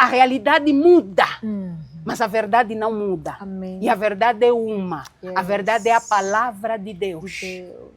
A realidade muda, mas a verdade não muda. Amém. E a verdade é uma. Yes. A verdade é a palavra de Deus.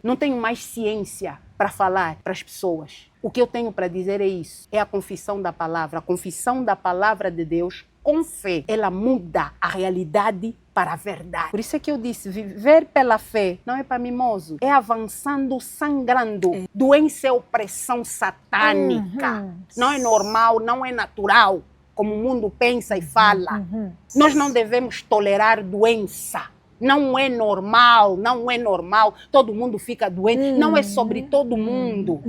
Não tenho mais ciência para falar para as pessoas. O que eu tenho para dizer é isso. É a confissão da palavra. A confissão da palavra de Deus com fé. Ela muda a realidade para a verdade. Por isso é que eu disse, viver pela fé não é para mimoso. É avançando, sangrando. Doença é opressão satânica. Não é normal, não é natural, como o mundo pensa e fala. Nós não devemos tolerar doença. Não é normal, não é normal. Todo mundo fica doente. Não é sobre todo mundo.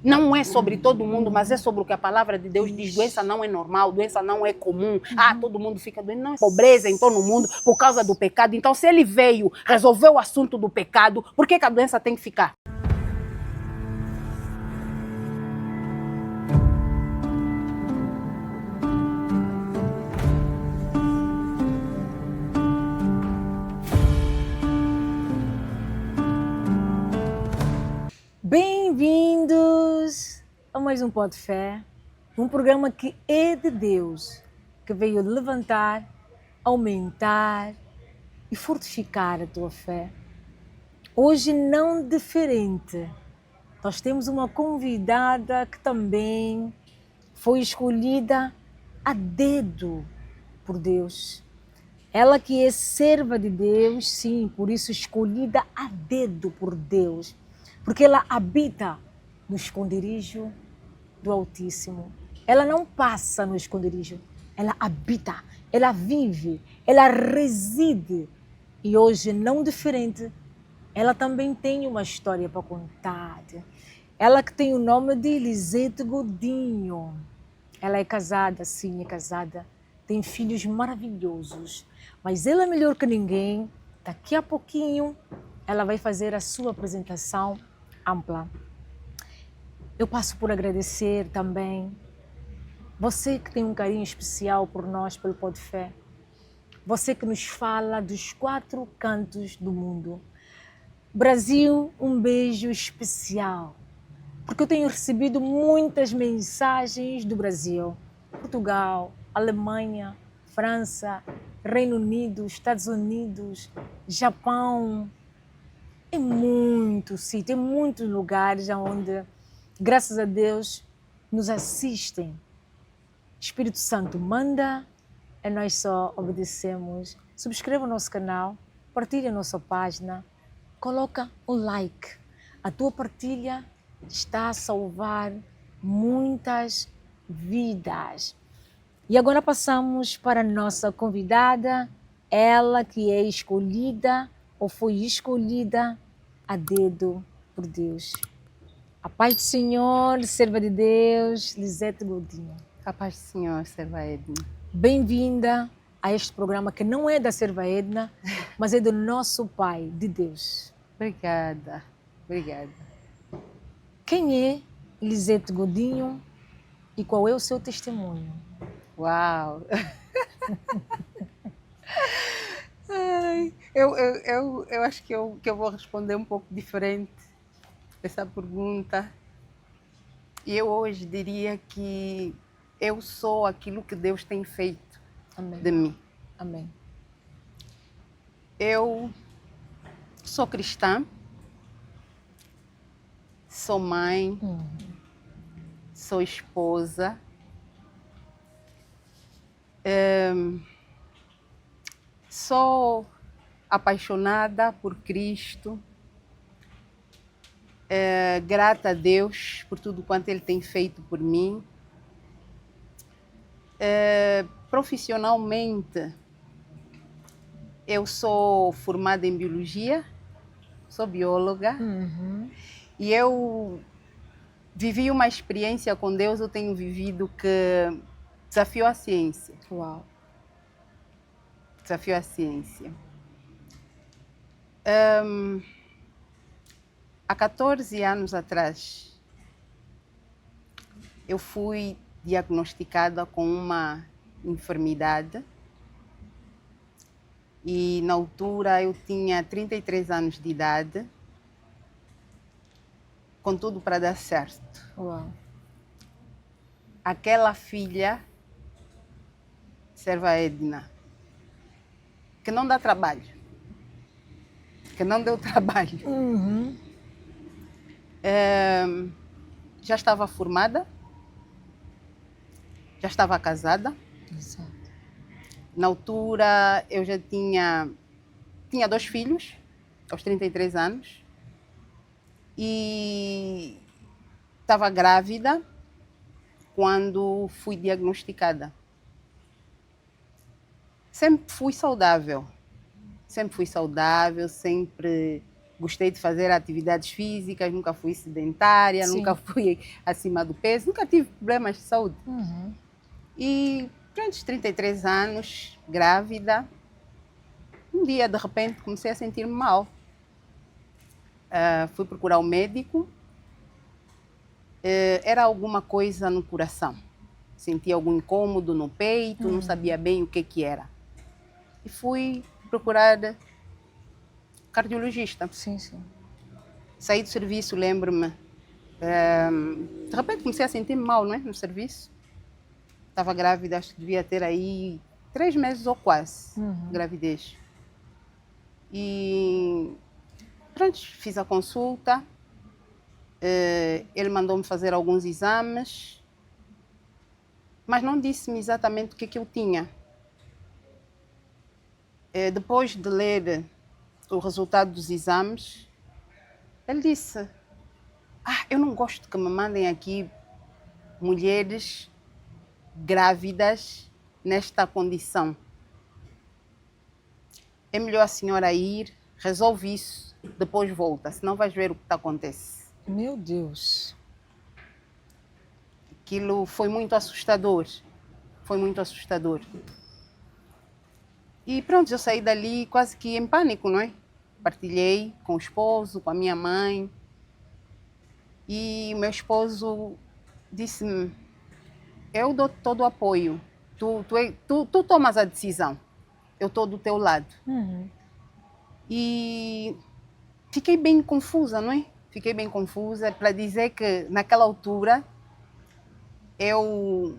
Não é sobre todo mundo, mas é sobre o que a palavra de Deus diz. Doença não é normal, doença não é comum. Todo mundo fica doente. Não é pobreza em todo o mundo por causa do pecado. Então, se ele veio resolver o assunto do pecado, por que a doença tem que ficar? Bem-vindos a mais um Pó de Fé, um programa que é de Deus, que veio levantar, aumentar e fortificar a tua fé. Hoje não diferente, nós temos uma convidada que também foi escolhida a dedo por Deus. Ela que é serva de Deus, sim, por isso escolhida a dedo por Deus, porque ela habita no esconderijo do Altíssimo. Ela não passa no esconderijo, ela habita, ela vive, ela reside. E hoje, não diferente, ela também tem uma história para contar. Ela que tem o nome de Elisete Godinho. Ela é casada, sim, é casada. Tem filhos maravilhosos. Mas ela é melhor que ninguém. Daqui a pouquinho, ela vai fazer a sua apresentação ampla. Eu passo por agradecer também você que tem um carinho especial por nós, pelo Pó de Fé. Você que nos fala dos 4 cantos do mundo. Brasil, um beijo especial, porque eu tenho recebido muitas mensagens do Brasil, Portugal, Alemanha, França, Reino Unido, Estados Unidos, Japão. É muito sítio, é muitos lugares onde, graças a Deus, nos assistem. Espírito Santo manda, e nós só obedecemos. Subscreva o nosso canal, partilhe a nossa página, coloca o like. A tua partilha está a salvar muitas vidas. E agora passamos para a nossa convidada, ela que é escolhida ou foi escolhida a dedo por Deus. A paz do Senhor, serva de Deus, Elisete Godinho. A paz do Senhor, serva Edna. Bem-vinda a este programa que não é da serva Edna, mas é do nosso Pai, de Deus. Obrigada, obrigada. Quem é Elisete Godinho e qual é o seu testemunho? Uau! Ai, eu acho que eu vou responder um pouco diferente essa pergunta. E eu hoje diria que eu sou aquilo que Deus tem feito Amém. de mim. Amém. Eu sou cristã, sou mãe, sou esposa, sou apaixonada por Cristo, grata a Deus por tudo quanto Ele tem feito por mim. Profissionalmente, eu sou formada em biologia, sou bióloga, e eu vivi uma experiência com Deus, eu tenho vivido que desafiou a ciência. Uau. Desafiou a ciência. Há 14 anos atrás, eu fui diagnosticada com uma enfermidade e na altura eu tinha 33 anos de idade, com tudo para dar certo. Uau. Aquela filha serva Edna, que não dá trabalho, que não deu trabalho. Já estava formada, já estava casada. Exato. Na altura eu já tinha 2 filhos, aos 33 anos, e estava grávida quando fui diagnosticada. Sempre fui saudável, sempre gostei de fazer atividades físicas, nunca fui sedentária, Sim. nunca fui acima do peso, nunca tive problemas de saúde. Uhum. E durante os 33 anos, grávida, um dia de repente comecei a sentir-me mal. Fui procurar o médico, era alguma coisa no coração. Sentia algum incômodo no peito, não sabia bem o que era. E fui procurar cardiologista. Sim, sim. Saí do serviço, lembro-me. De repente comecei a sentir-me mal, não é? No serviço. Estava grávida, acho que devia ter aí 3 meses ou quase, de gravidez. E pronto, fiz a consulta. Ele mandou-me fazer alguns exames, mas não disse-me exatamente o que eu tinha. Depois de ler o resultado dos exames, ele disse: eu não gosto que me mandem aqui mulheres grávidas nesta condição. É melhor a senhora ir, resolve isso, depois volta, senão vais ver o que acontece. Meu Deus. Aquilo foi muito assustador. E pronto, eu saí dali quase que em pânico, não é? Partilhei com o esposo, com a minha mãe. E meu esposo disse-me: eu dou todo o apoio, tu tomas a decisão, eu estou do teu lado. E fiquei bem confusa, não é? Fiquei bem confusa para dizer que naquela altura eu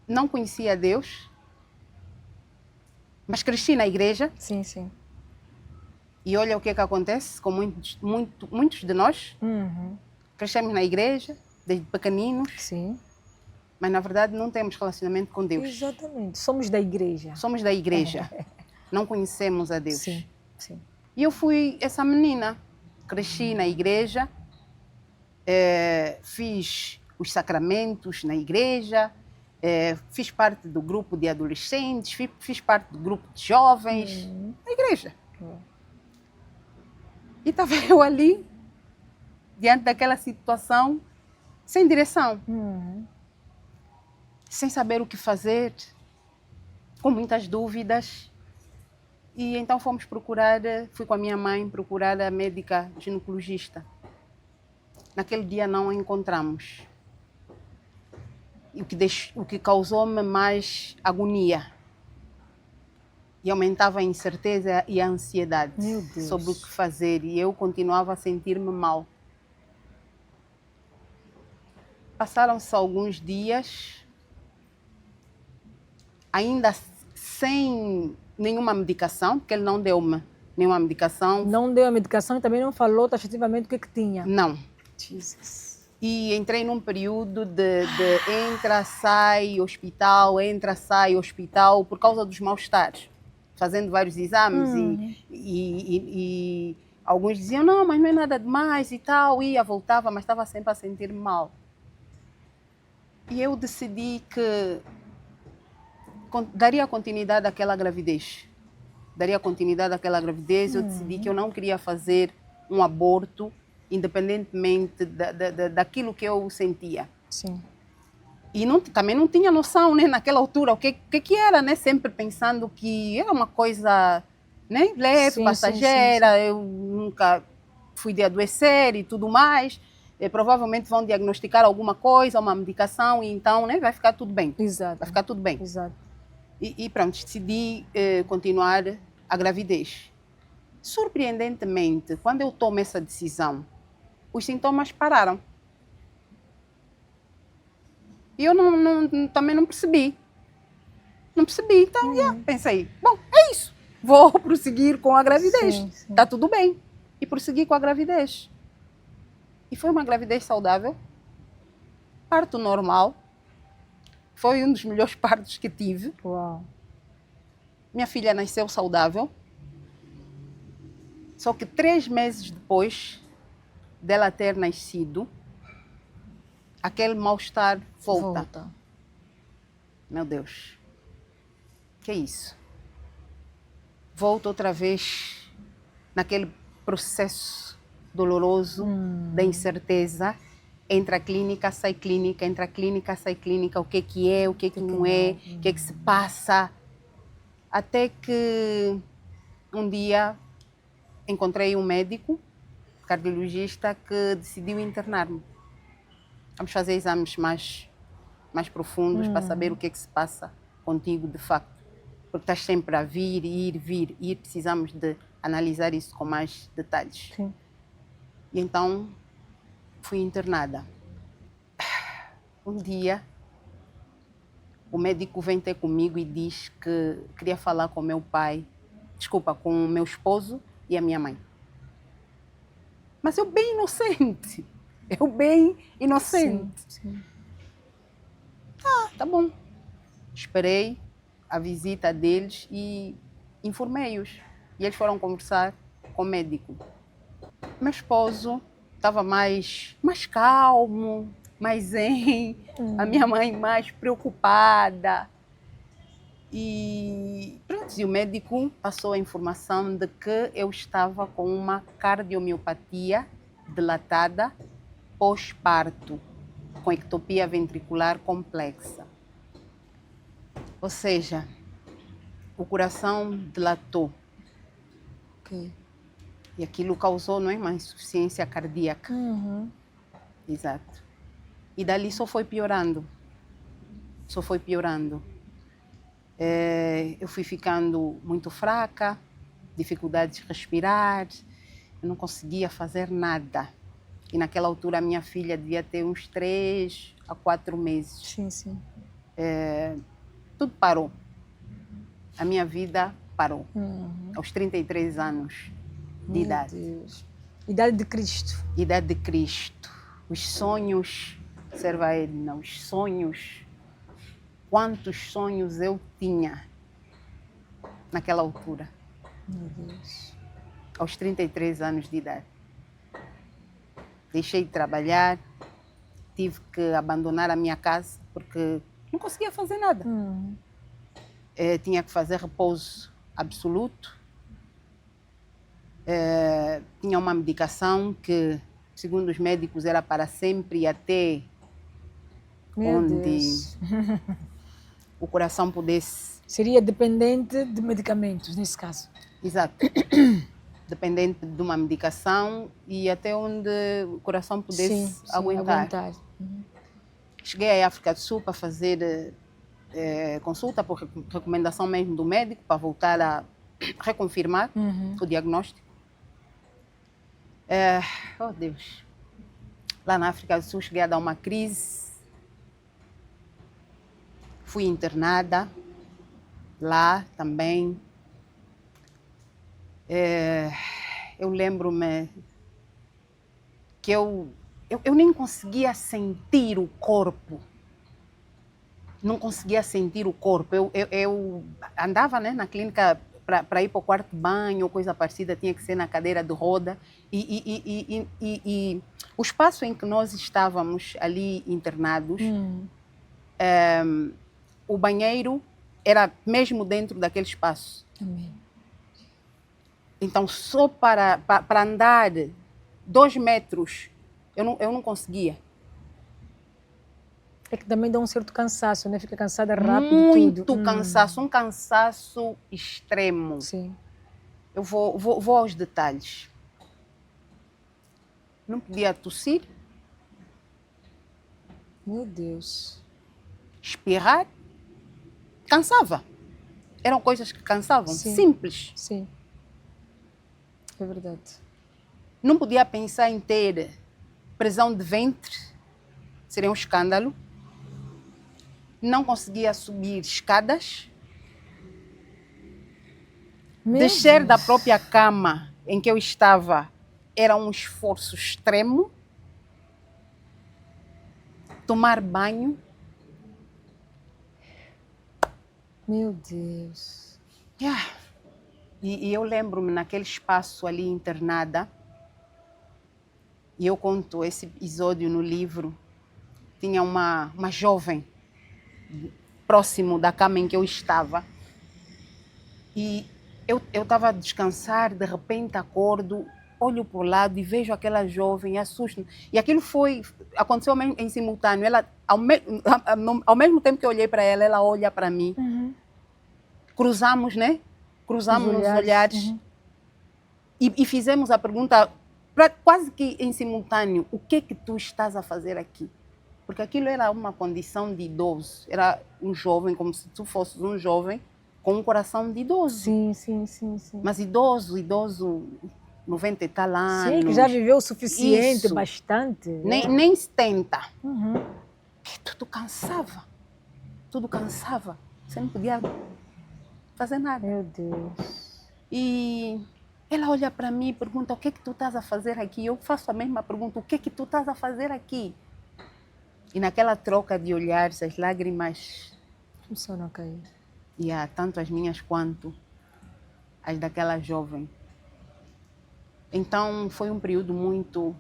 não conhecia Deus, mas cresci na igreja. Sim, sim. E olha o que acontece com muitos de nós. Crescemos na igreja, desde pequeninos, Sim. mas na verdade não temos relacionamento com Deus. Exatamente. Somos da igreja. Somos da igreja, não conhecemos a Deus. Sim, sim. E eu fui essa menina, cresci na igreja, fiz os sacramentos na igreja, fiz parte do grupo de adolescentes, fiz parte do grupo de jovens, na igreja. E estava eu ali, diante daquela situação, sem direção, sem saber o que fazer, com muitas dúvidas. E então fui com a minha mãe procurar a médica ginecologista. Naquele dia não a encontramos. E o que causou-me mais agonia. E aumentava a incerteza e a ansiedade sobre o que fazer. E eu continuava a sentir-me mal. Passaram-se alguns dias, ainda sem nenhuma medicação, porque ele não deu-me nenhuma medicação. Não deu a medicação e também não falou taxativamente o que tinha. Não. Jesus. E entrei num período de entra, sai, hospital, por causa dos mal-estares. Fazendo vários exames e alguns diziam, não, mas não é nada demais e tal. Ia, voltava, mas estava sempre a sentir mal. E eu decidi que daria continuidade àquela gravidez. Eu decidi que eu não queria fazer um aborto, independentemente daquilo que eu sentia. Sim. E também não tinha noção, né, naquela altura, o que era, né, sempre pensando que era uma coisa, né, leve, passageira, sim. Eu nunca fui de adoecer e tudo mais. Provavelmente vão diagnosticar alguma coisa, uma medicação, e então, né, vai ficar tudo bem. Exato. Vai ficar tudo bem. Exato. E pronto, decidi continuar a gravidez. Surpreendentemente, quando eu tomo essa decisão, os sintomas pararam. E eu também não percebi. Não percebi, então pensei, bom, é isso. Vou prosseguir com a gravidez. Sim, sim. Está tudo bem. E prossegui com a gravidez. E foi uma gravidez saudável. Parto normal. Foi um dos melhores partos que tive. Uau. Minha filha nasceu saudável. Só que 3 meses depois dela ter nascido, aquele mal-estar volta. Meu Deus. Que é isso? Volto outra vez naquele processo doloroso da incerteza. Entra a clínica, sai clínica, entra a clínica, sai clínica. O que é, o que não é, o que se passa. Até que um dia encontrei um médico, cardiologista, que decidiu internar-me. Vamos fazer exames mais profundos para saber o que se passa contigo de facto. Porque estás sempre a vir, ir. Precisamos de analisar isso com mais detalhes. Sim. E então fui internada. Um dia, o médico vem ter comigo e diz que queria falar com meu pai, com o meu esposo e a minha mãe. Mas eu bem inocente. Sim. Tá bom. Esperei a visita deles e informei-os. E eles foram conversar com o médico. Meu esposo estava mais calmo, mais zen. A minha mãe mais preocupada. E pronto, e o médico passou a informação de que eu estava com uma cardiomiopatia dilatada pós-parto, com ectopia ventricular complexa. Ou seja, o coração dilatou. Ok. E aquilo causou, não é, uma insuficiência cardíaca. Exato. E dali só foi piorando. Eu fui ficando muito fraca, dificuldade de respirar, eu não conseguia fazer nada. E naquela altura a minha filha devia ter uns 3 a 4 meses. Sim. Tudo parou. A minha vida parou. Aos 33 anos de idade. Deus. Idade de Cristo. Idade de Cristo. Os sonhos, observa Edna, os sonhos. Quantos sonhos eu tinha naquela altura. Meu Deus. Aos 33 anos de idade. Deixei de trabalhar, tive que abandonar a minha casa porque não conseguia fazer nada. Tinha que fazer repouso absoluto. Tinha uma medicação que, segundo os médicos, era para sempre e até Meu onde Deus. o coração pudesse... Seria dependente de medicamentos, nesse caso. Exato. Dependente de uma medicação e até onde o coração pudesse aguentar. Cheguei à África do Sul para fazer consulta por recomendação mesmo do médico, para voltar a reconfirmar o diagnóstico. Oh Deus, lá na África do Sul cheguei a dar uma crise. Fui internada lá também. Eu lembro-me que eu nem conseguia sentir o corpo. Não conseguia sentir o corpo. Eu andava, né, na clínica para ir para o quarto de banho ou coisa parecida, tinha que ser na cadeira de roda. E o espaço em que nós estávamos ali internados, o banheiro era mesmo dentro daquele espaço. Amém. Então, só para andar 2 metros, eu não conseguia. É que também dá um certo cansaço, né? Fica cansada rápido. Muito tudo. cansaço, um cansaço extremo. Sim. Eu vou aos detalhes. Não podia tossir, Meu Deus. espirrar. Cansava. Eram coisas que cansavam, Sim. simples. Sim. É verdade. Não podia pensar em ter prisão de ventre, seria um escândalo. Não conseguia subir escadas, Meu Descer da Deus. própria cama em que eu estava era um esforço extremo. Tomar banho. Meu Deus. Ah, e eu lembro-me naquele espaço ali internada, e eu conto esse episódio no livro, tinha uma jovem próximo da cama em que eu estava, e eu estava a descansar, de repente acordo, olho para o lado e vejo aquela jovem, assusto-me. E aquilo aconteceu em simultâneo. Ela, ao mesmo tempo que eu olhei para ela, ela olha para mim. Uhum. Cruzamos, né? Cruzamos nos olhares. Uhum. E fizemos a pergunta, quase que em simultâneo, o que é que tu estás a fazer aqui? Porque aquilo era uma condição de idoso. Era um jovem, como se tu fosses um jovem com um coração de idoso. Sim, sim, sim, sim. Mas idoso, 90 e tal anos. Sim, que já viveu o suficiente, Isso. bastante. Nem 70. Uhum. Que tudo cansava. Tudo cansava. Você não podia fazer nada. Meu Deus. E ela olha para mim e pergunta, o que é que tu estás a fazer aqui? Eu faço a mesma pergunta, o que é que tu estás a fazer aqui? E naquela troca de olhares, as lágrimas, Começaram a cair. tanto as minhas quanto as daquela jovem. Então foi um período muito,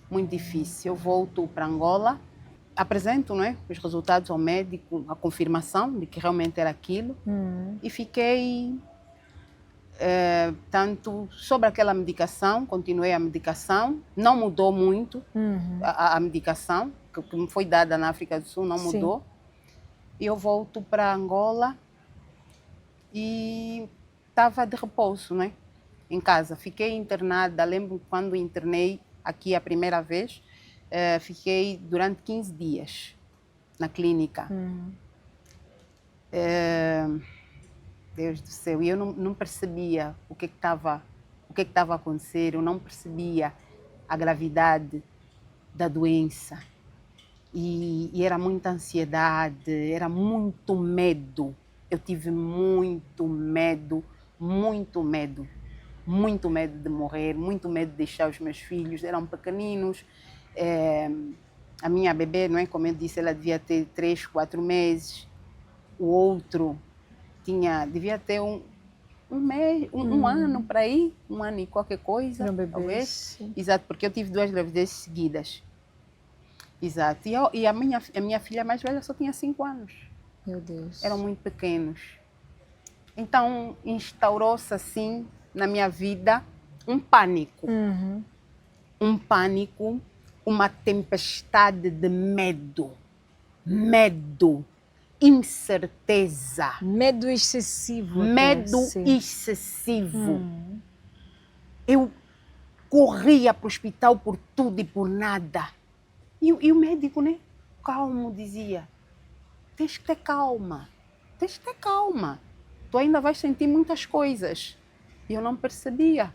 muito difícil. Eu volto para Angola, apresento, não é, os resultados ao médico, a confirmação de que realmente era aquilo, e fiquei... tanto sobre aquela medicação, continuei a medicação, não mudou muito a medicação que me foi dada na África do Sul, não mudou. E eu volto para Angola e estava de repouso, né? Em casa. Fiquei internada, lembro quando internei aqui a primeira vez, fiquei durante 15 dias na clínica. Deus do céu, e eu não percebia o que estava a acontecer, eu não percebia a gravidade da doença. E era muita ansiedade, era muito medo. Eu tive muito medo, muito medo. Muito medo de morrer, muito medo de deixar os meus filhos, eram pequeninos. A minha bebê, não é? Como eu disse, ela devia ter 3, 4 meses. O outro devia ter um ano para aí, 1 ano e qualquer coisa, talvez. Sim. Exato, porque eu tive 2 gravidezes seguidas. Exato. E a minha filha mais velha só tinha 5 anos. Meu Deus. Eram muito pequenos. Então, instaurou-se assim na minha vida um pânico. Um pânico, uma tempestade de medo. Medo. Incerteza. Medo excessivo. Medo excessivo. Eu corria para o hospital por tudo e por nada. E o médico, né, calmo, dizia, tens que ter calma, tens que ter calma. Tu ainda vais sentir muitas coisas. E eu não percebia.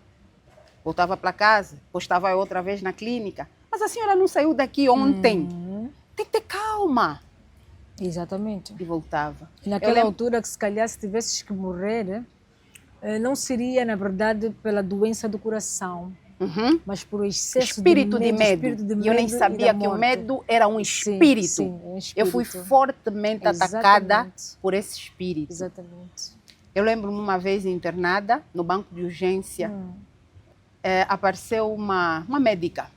Voltava para casa, depois estava outra vez na clínica. Mas a senhora não saiu daqui ontem. Tem que ter calma. Exatamente. E voltava. E naquela altura que se calhar se tivesses que morrer, não seria na verdade pela doença do coração, mas por excesso espírito de medo. E eu nem sabia que o medo era um espírito. Sim, um espírito. Eu fui fortemente atacada por esse espírito. Exatamente. Eu lembro-me uma vez internada no banco de urgência, apareceu uma médica.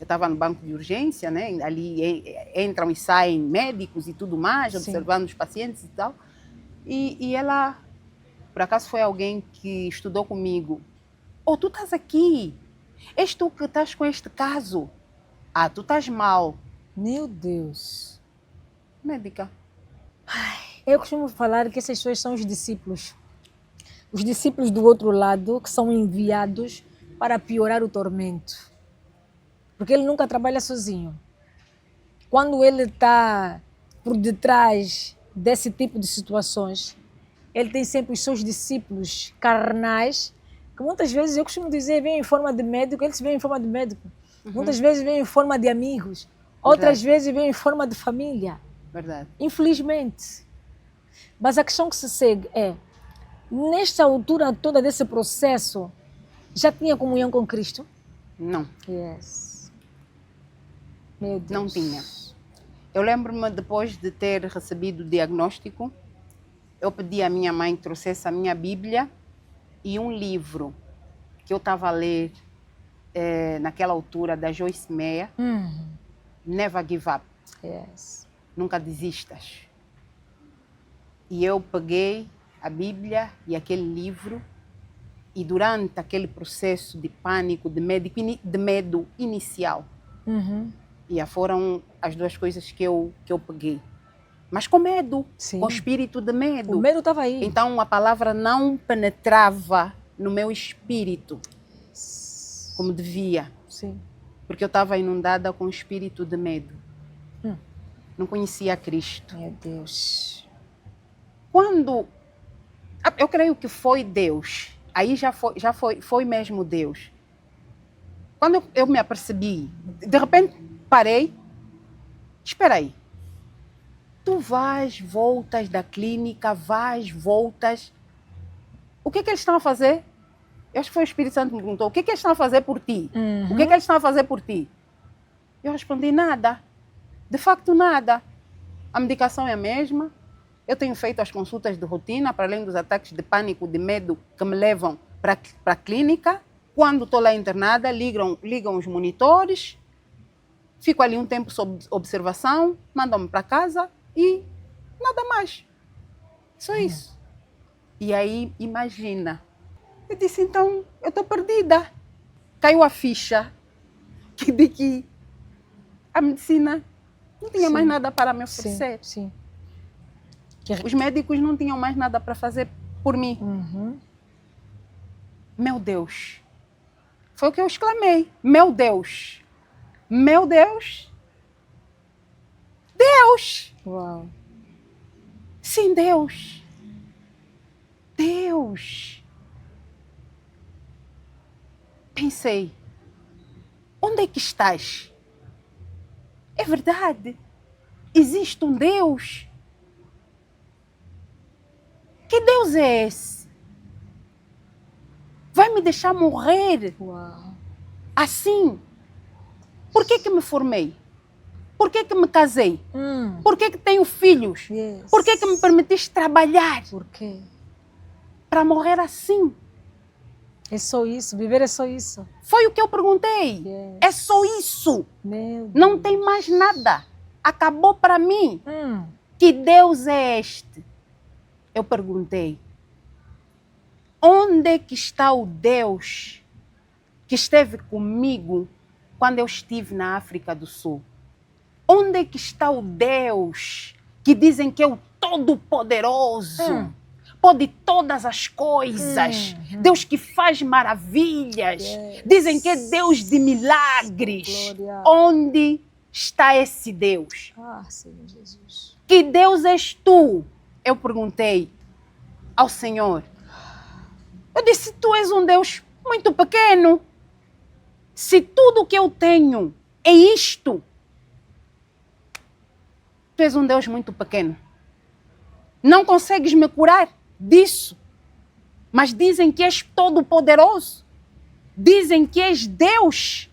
Eu estava no banco de urgência, né? Ali entram e saem médicos e tudo mais, observando os pacientes e tal. E ela, por acaso foi alguém que estudou comigo. Oh, tu estás aqui? És tu que estás com este caso? Ah, tu estás mal. Meu Deus. Médica. Eu costumo falar que essas pessoas são os discípulos. Os discípulos do outro lado que são enviados para piorar o tormento. Porque ele nunca trabalha sozinho. Quando ele está por detrás desse tipo de situações, ele tem sempre os seus discípulos carnais, que muitas vezes, eu costumo dizer, vêm em forma de médico, eles vêm em forma de médico. Muitas vezes vêm em forma de amigos, outras vezes vêm em forma de família. Verdade. Infelizmente. Mas a questão que se segue é, Nesta altura toda desse processo, já tinha comunhão com Cristo? Não, Yes. Meu Deus. não tinha. Eu lembro-me, depois de ter recebido o diagnóstico, eu pedi à minha mãe que trouxesse a minha Bíblia e um livro que eu estava a ler naquela altura, da Joyce Meyer, Never Give Up, Yes. Nunca Desistas. E eu peguei a Bíblia e aquele livro e durante aquele processo de pânico, de medo inicial, e foram as duas coisas que eu peguei. Mas com medo, Sim. com espírito de medo. O medo estava aí. Então a palavra não penetrava no meu espírito como devia, Sim. porque eu estava inundada com espírito de medo. Não conhecia Cristo. Meu Deus. Quando eu creio que foi Deus, aí foi mesmo Deus. Quando eu me apercebi, de repente parei, espera aí. Tu vais, voltas da clínica, vais, voltas. O que eles estão a fazer? Eu acho que foi o Espírito Santo que me perguntou, o que eles estão a fazer por ti? O que eles estão a fazer por ti? Eu respondi, nada. De facto, nada. A medicação é a mesma. Eu tenho feito as consultas de rotina, para além dos ataques de pânico, de medo que me levam para a clínica. Quando estou lá internada, ligam os monitores, fico ali um tempo sob observação, mandam-me para casa e nada mais. Só isso. E aí, imagina. Eu disse, então, eu estou perdida. Caiu a ficha de que a medicina não tinha mais nada para me oferecer. Sim. Os médicos não tinham mais nada para fazer por mim. Meu Deus. Foi o que eu exclamei. Meu Deus. Meu Deus. Deus. Uau. Sim, Deus. Deus. Pensei, onde é que estás? É verdade. Existe um Deus. Que Deus é esse? Vai me deixar morrer Uau. assim? Por que me formei? Por que me casei? Por que tenho filhos? Yes. Por que me permitiste trabalhar? Por quê? Para morrer assim? É só isso, viver é só isso. Foi o que eu perguntei. Yes. É só isso. Meu Deus. Não tem mais nada. Acabou para mim. Hum. Que Deus é este? Eu perguntei. Onde é que está o Deus que esteve comigo quando eu estive na África do Sul? Onde é que está o Deus que dizem que é o Todo-Poderoso? Pode todas as coisas. Deus que faz maravilhas. Yes. Dizem que é Deus de milagres. Glória. Onde está esse Deus? Ah, Senhor Jesus. Que Deus és tu? Eu perguntei ao Senhor. Eu disse, tu és um Deus muito pequeno. Se tudo que eu tenho é isto, tu és um Deus muito pequeno. Não consegues me curar disso. Mas dizem que és todo-poderoso. Dizem que és Deus.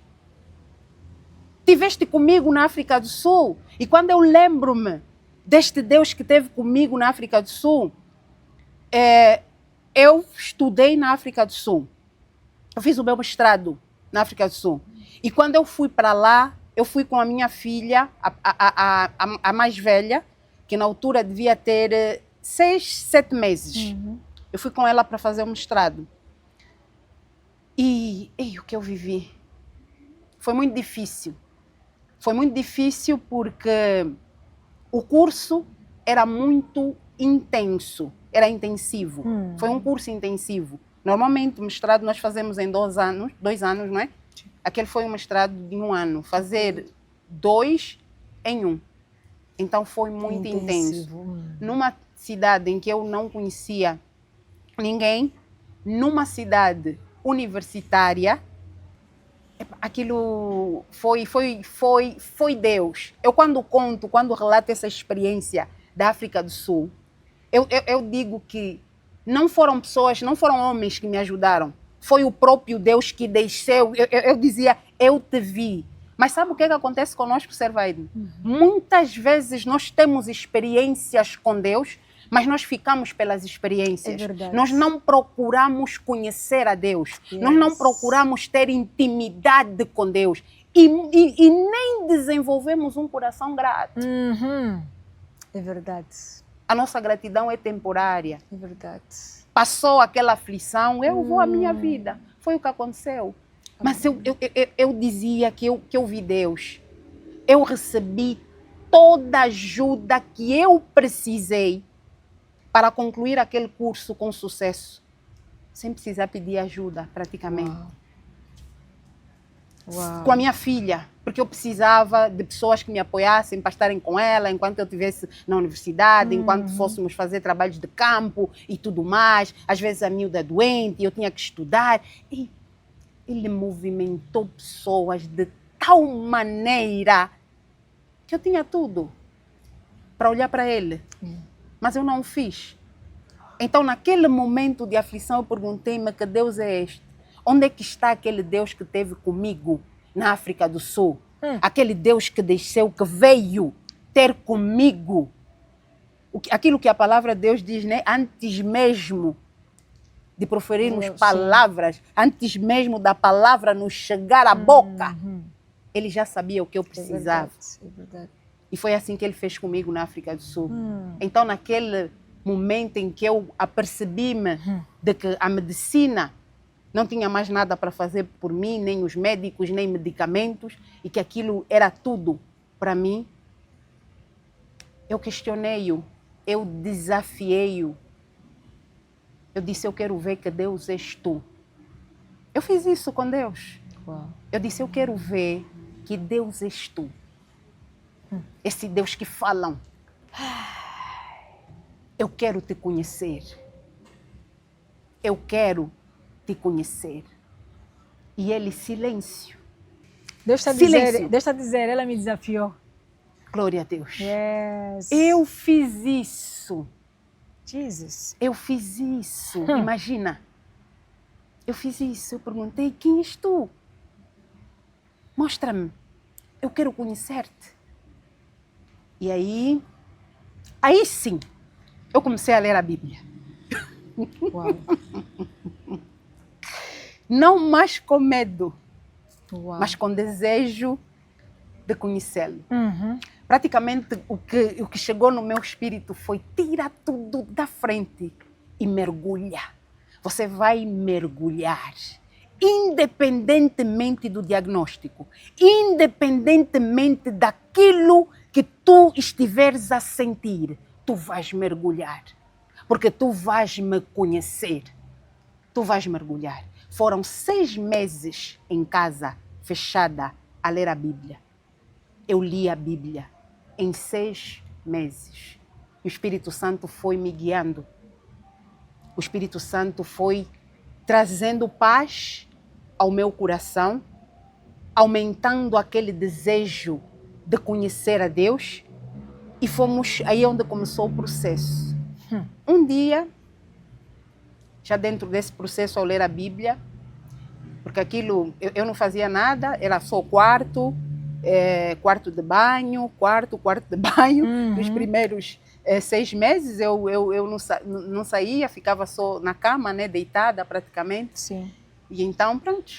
Tiveste comigo na África do Sul. E quando eu lembro-me deste Deus que esteve comigo na África do Sul, eu estudei na África do Sul. Eu fiz o meu mestrado na África do Sul. E quando eu fui para lá, eu fui com a minha filha, a mais velha, que na altura devia ter 6, 7 meses. Eu fui com ela para fazer o mestrado. E o que eu vivi? Foi muito difícil. Foi muito difícil porque o curso era muito intenso, era intensivo. Foi um curso intensivo. Normalmente o mestrado nós fazemos em 2 anos, não é? Aquele foi um mestrado de 1 ano. Fazer 2 em 1. Então foi muito intenso. Numa cidade em que eu não conhecia ninguém, numa cidade universitária, aquilo foi Deus. Eu quando relato essa experiência da África do Sul, eu digo que Não foram pessoas, não foram homens que me ajudaram. Foi o próprio Deus que desceu. Eu dizia, eu te vi. Mas sabe o que acontece conosco, Servaide? Muitas vezes nós temos experiências com Deus, mas nós ficamos pelas experiências. É verdade. Nós não procuramos conhecer a Deus. Yes. Nós não procuramos ter intimidade com Deus. E nem desenvolvemos um coração grato. É verdade. A nossa gratidão é temporária. É verdade. Passou aquela aflição, eu vou à minha vida. Foi o que aconteceu. Mas eu dizia que eu vi Deus. Eu recebi toda a ajuda que eu precisei para concluir aquele curso com sucesso. Sem precisar pedir ajuda, praticamente. Uau. Uau. Com a minha filha, porque eu precisava de pessoas que me apoiassem para estarem com ela enquanto eu estivesse na universidade, enquanto fôssemos fazer trabalhos de campo e tudo mais. Às vezes a miúda é doente, eu tinha que estudar. E ele movimentou pessoas de tal maneira que eu tinha tudo para olhar para ele. Mas eu não o fiz. Então, naquele momento de aflição, eu perguntei-me que Deus é este? Onde é que está aquele Deus que esteve comigo na África do Sul? Aquele Deus que desceu, que veio ter comigo. Aquilo que a palavra de Deus diz, né? Antes mesmo de proferirmos palavras, antes mesmo da palavra nos chegar à boca, ele já sabia o que eu precisava. É verdade. E foi assim que ele fez comigo na África do Sul. Então, naquele momento em que eu apercebi-me de que a medicina não tinha mais nada para fazer por mim, nem os médicos, nem medicamentos, e que aquilo era tudo para mim, eu questionei-o, eu desafiei-o. Eu disse, eu quero ver que Deus és tu. Eu fiz isso com Deus. Uau. Eu disse, eu quero ver que Deus és tu. Esse Deus que falam. Eu quero te conhecer. Eu quero te conhecer. E ele, silêncio. Deus está a dizer, ela me desafiou. Glória a Deus. Yes. Eu fiz isso. Jesus. Eu fiz isso. Imagina. Eu fiz isso. Eu perguntei, quem és tu? Mostra-me. Eu quero conhecer-te. E aí sim, eu comecei a ler a Bíblia. Uau. Não mais com medo, Uau. mas com desejo de conhecê-lo. Praticamente o que chegou no meu espírito foi tira tudo da frente e mergulha. Você vai mergulhar, independentemente do diagnóstico, independentemente daquilo que tu estiveres a sentir, tu vais mergulhar, porque tu vais me conhecer. Tu vais mergulhar. Foram 6 meses em casa, fechada, a ler a Bíblia. Eu li a Bíblia em 6 meses. O Espírito Santo foi me guiando. O Espírito Santo foi trazendo paz ao meu coração, aumentando aquele desejo de conhecer a Deus, e fomos aí onde começou o processo. Um dia, já dentro desse processo, ao ler a Bíblia, porque aquilo, eu não fazia nada, era só quarto de banho, quarto de banho. Nos primeiros 6 meses eu não saía, ficava só na cama, né, deitada praticamente. Sim. E então, pronto,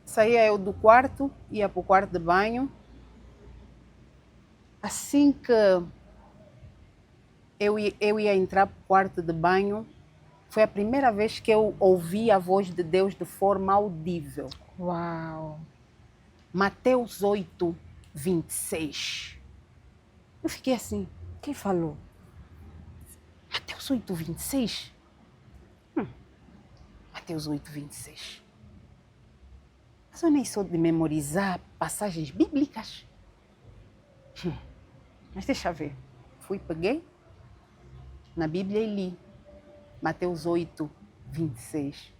saía eu do quarto, ia para o quarto de banho. Assim que eu ia entrar para o quarto de banho, foi a primeira vez que eu ouvi a voz de Deus de forma audível. Uau. Mateus 8, 26. Eu fiquei assim. Quem falou? Mateus 8, 26? Mateus 8, 26. Mas eu nem sou de memorizar passagens bíblicas. Mas deixa eu ver. Peguei na Bíblia e li. Mateus 8, 26.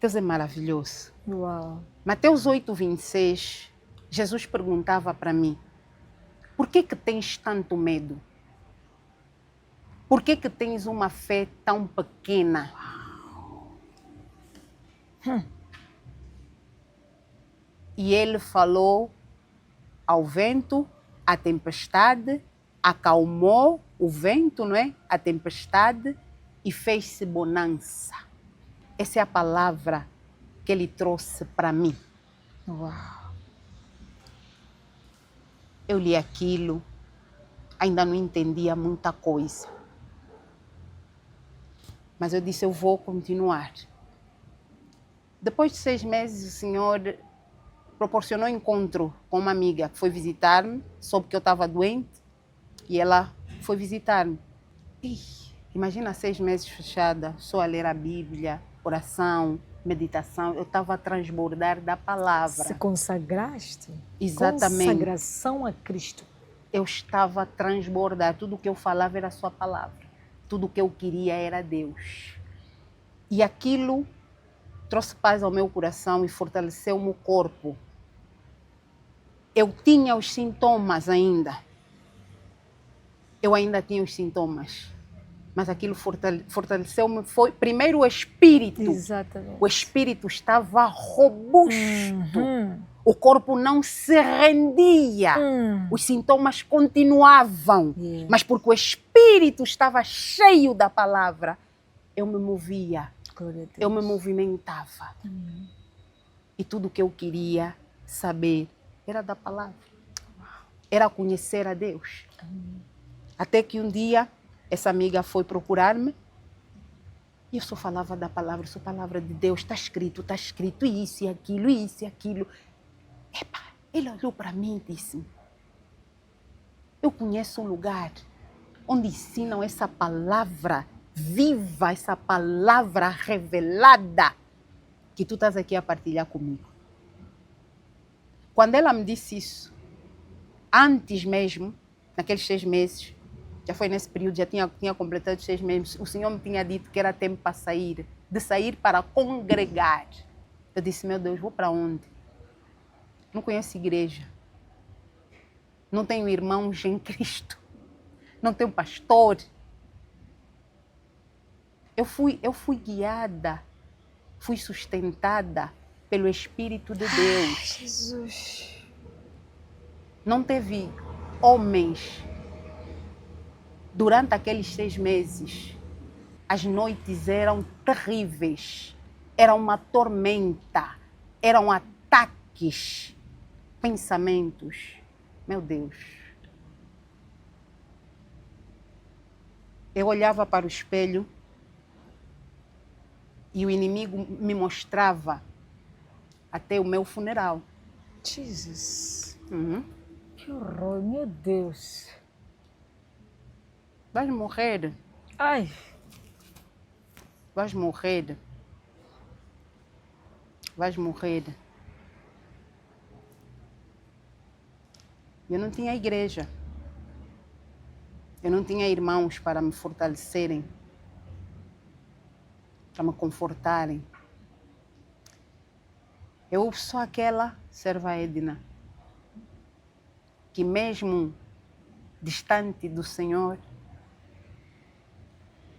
Deus é maravilhoso. Uau. Mateus 8, 26, Jesus perguntava para mim, por que tens tanto medo? Por que que tens uma fé tão pequena? E ele falou ao vento, à tempestade, acalmou o vento, não é? A tempestade, e fez-se bonança. Essa é a palavra que ele trouxe para mim. Uau. Eu li aquilo, ainda não entendia muita coisa. Mas eu disse, eu vou continuar. Depois de 6 meses, o Senhor proporcionou encontro com uma amiga que foi visitar-me, soube que eu estava doente, e ela foi visitar-me. Imagina 6 meses fechada, só a ler a Bíblia, oração, meditação. Eu estava a transbordar da palavra. Se consagraste? Exatamente. Consagração a Cristo. Eu estava a transbordar. Tudo o que eu falava era a sua palavra. Tudo o que eu queria era Deus. E aquilo trouxe paz ao meu coração e fortaleceu o meu corpo. Eu tinha os sintomas ainda. Eu ainda tinha os sintomas. Mas aquilo fortaleceu-me. Foi primeiro o espírito. Exatamente. O espírito estava robusto. O corpo não se rendia. Os sintomas continuavam. Yeah. Mas porque o espírito estava cheio da palavra, eu me movia. Glória a Deus. Eu me movimentava. E tudo que eu queria saber era da palavra. Era conhecer a Deus. Até que um dia, essa amiga foi procurar-me e eu só falava da palavra, só palavra de Deus. Está escrito isso e aquilo, isso e aquilo. Epa, ele olhou para mim e disse, eu conheço um lugar onde ensinam essa palavra viva, essa palavra revelada que tu estás aqui a partilhar comigo. Quando ela me disse isso, antes mesmo, naqueles 6 meses, já foi nesse período, já tinha completado 6 meses, o Senhor me tinha dito que era tempo para sair, de sair para congregar. Eu disse, meu Deus, vou para onde? Não conheço igreja. Não tenho irmãos em Cristo. Não tenho pastor. Eu fui guiada, fui sustentada pelo Espírito de Deus. Jesus. Não teve homens. Durante aqueles 6 meses, as noites eram terríveis. Era uma tormenta. Eram ataques, pensamentos. Meu Deus. Eu olhava para o espelho e o inimigo me mostrava até o meu funeral. Jesus. Que horror, meu Deus. Vais morrer. Ai. Vais morrer. Vais morrer. Eu não tinha igreja. Eu não tinha irmãos para me fortalecerem, para me confortarem. Eu sou aquela serva Edna, que mesmo distante do Senhor,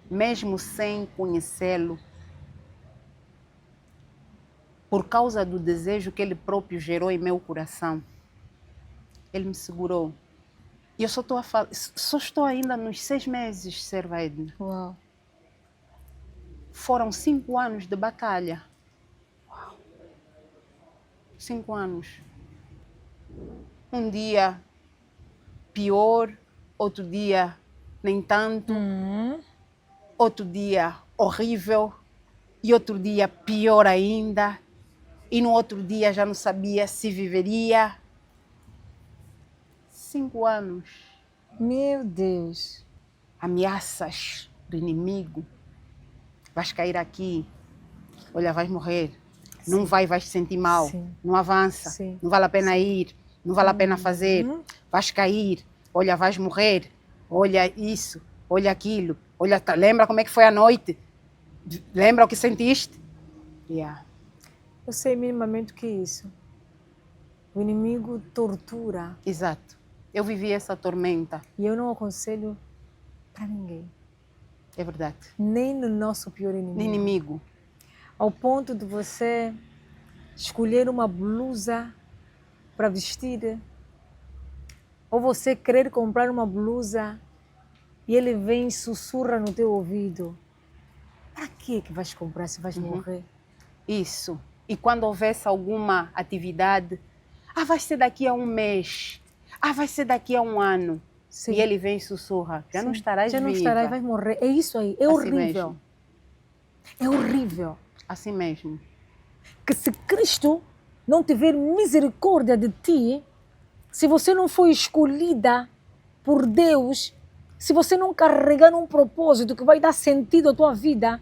mesmo sem conhecê-lo, por causa do desejo que Ele próprio gerou em meu coração, Ele me segurou. E eu só estou ainda nos 6 meses, serva Edna. Uau. Foram 5 anos de batalha. 5 anos. Um dia pior, outro dia nem tanto, outro dia horrível e outro dia pior ainda. E no outro dia já não sabia se viveria. 5 anos. Meu Deus. Ameaças do inimigo. Vais cair aqui. Olha, vais morrer. Sim. Não vais te sentir mal. Sim. Não avança. Sim. Não vale a pena ir. Não vale a pena fazer. Vais cair. Olha, vais morrer. Olha isso. Olha aquilo. Olha, lembra como é que foi a noite? Lembra o que sentiste? Yeah. Eu sei minimamente o que é isso. O inimigo tortura. Exato. Eu vivi essa tormenta. E eu não aconselho para ninguém. É verdade. Nem no nosso pior inimigo. Inimigo. Ao ponto de você escolher uma blusa para vestir, ou você querer comprar uma blusa e ele vem e sussurra no teu ouvido. Para que vais comprar se vais morrer? Isso. E quando houvesse alguma atividade, vai ser daqui a um mês, vai ser daqui a um ano. Sim. E ele vem e sussurra, já não estarás já não viva. estarás, vais morrer. É isso aí, é Assim horrível. mesmo. É horrível. Assim mesmo. Que se Cristo não tiver misericórdia de ti, se você não foi escolhida por Deus, se você não carregar um propósito que vai dar sentido à tua vida,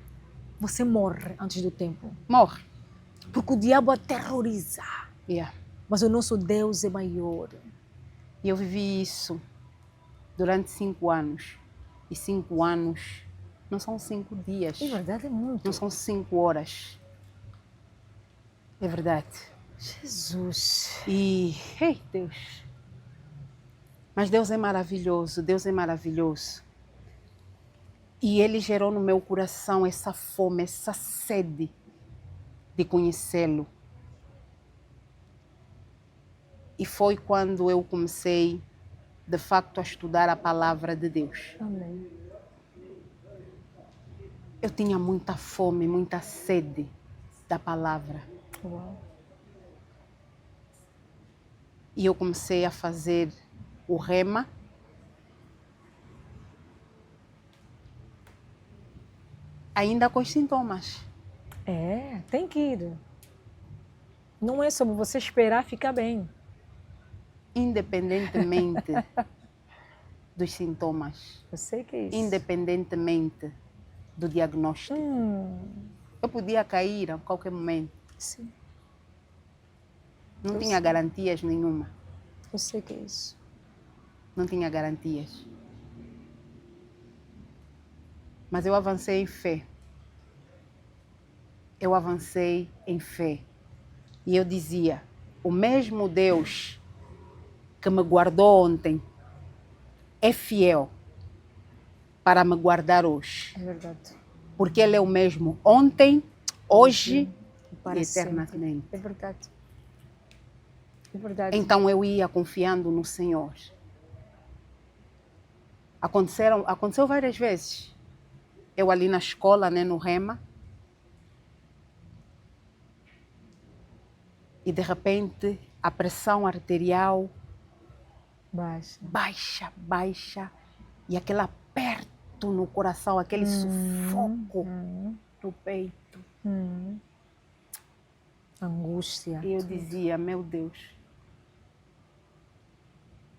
você morre antes do tempo. Morre. Porque o diabo aterroriza. Yeah. Mas o nosso Deus é maior. E eu vivi isso durante 5 anos. E 5 anos não são 5 dias. É verdade, é muito. Não são 5 horas. É verdade. Jesus. E, ei, Deus. Mas Deus é maravilhoso, Deus é maravilhoso. E Ele gerou no meu coração essa fome, essa sede de conhecê-lo. E foi quando eu comecei, de facto, a estudar a palavra de Deus. Amém. Eu tinha muita fome, muita sede da palavra. Uau. E eu comecei a fazer o rema. Ainda com os sintomas. É, tem que ir. Não é sobre você esperar ficar bem. Independentemente dos sintomas. Eu sei que é isso. Independentemente do diagnóstico. Eu podia cair a qualquer momento. Sim. Não Eu tinha sei. garantias nenhuma. Eu sei que é isso. Não tinha garantias. Mas eu avancei em fé. Eu avancei em fé. E eu dizia, o mesmo Deus que me guardou ontem é fiel para me guardar hoje. É verdade. Porque Ele é o mesmo ontem, hoje Para e sempre. eternamente. É verdade. É verdade. Então eu ia confiando no Senhor. Aconteceu várias vezes. Eu ali na escola, né, no Rema. E de repente a pressão arterial Baixa. baixa. E aquele aperto no coração, aquele sufoco no peito. Angústia. E eu dizia, meu Deus,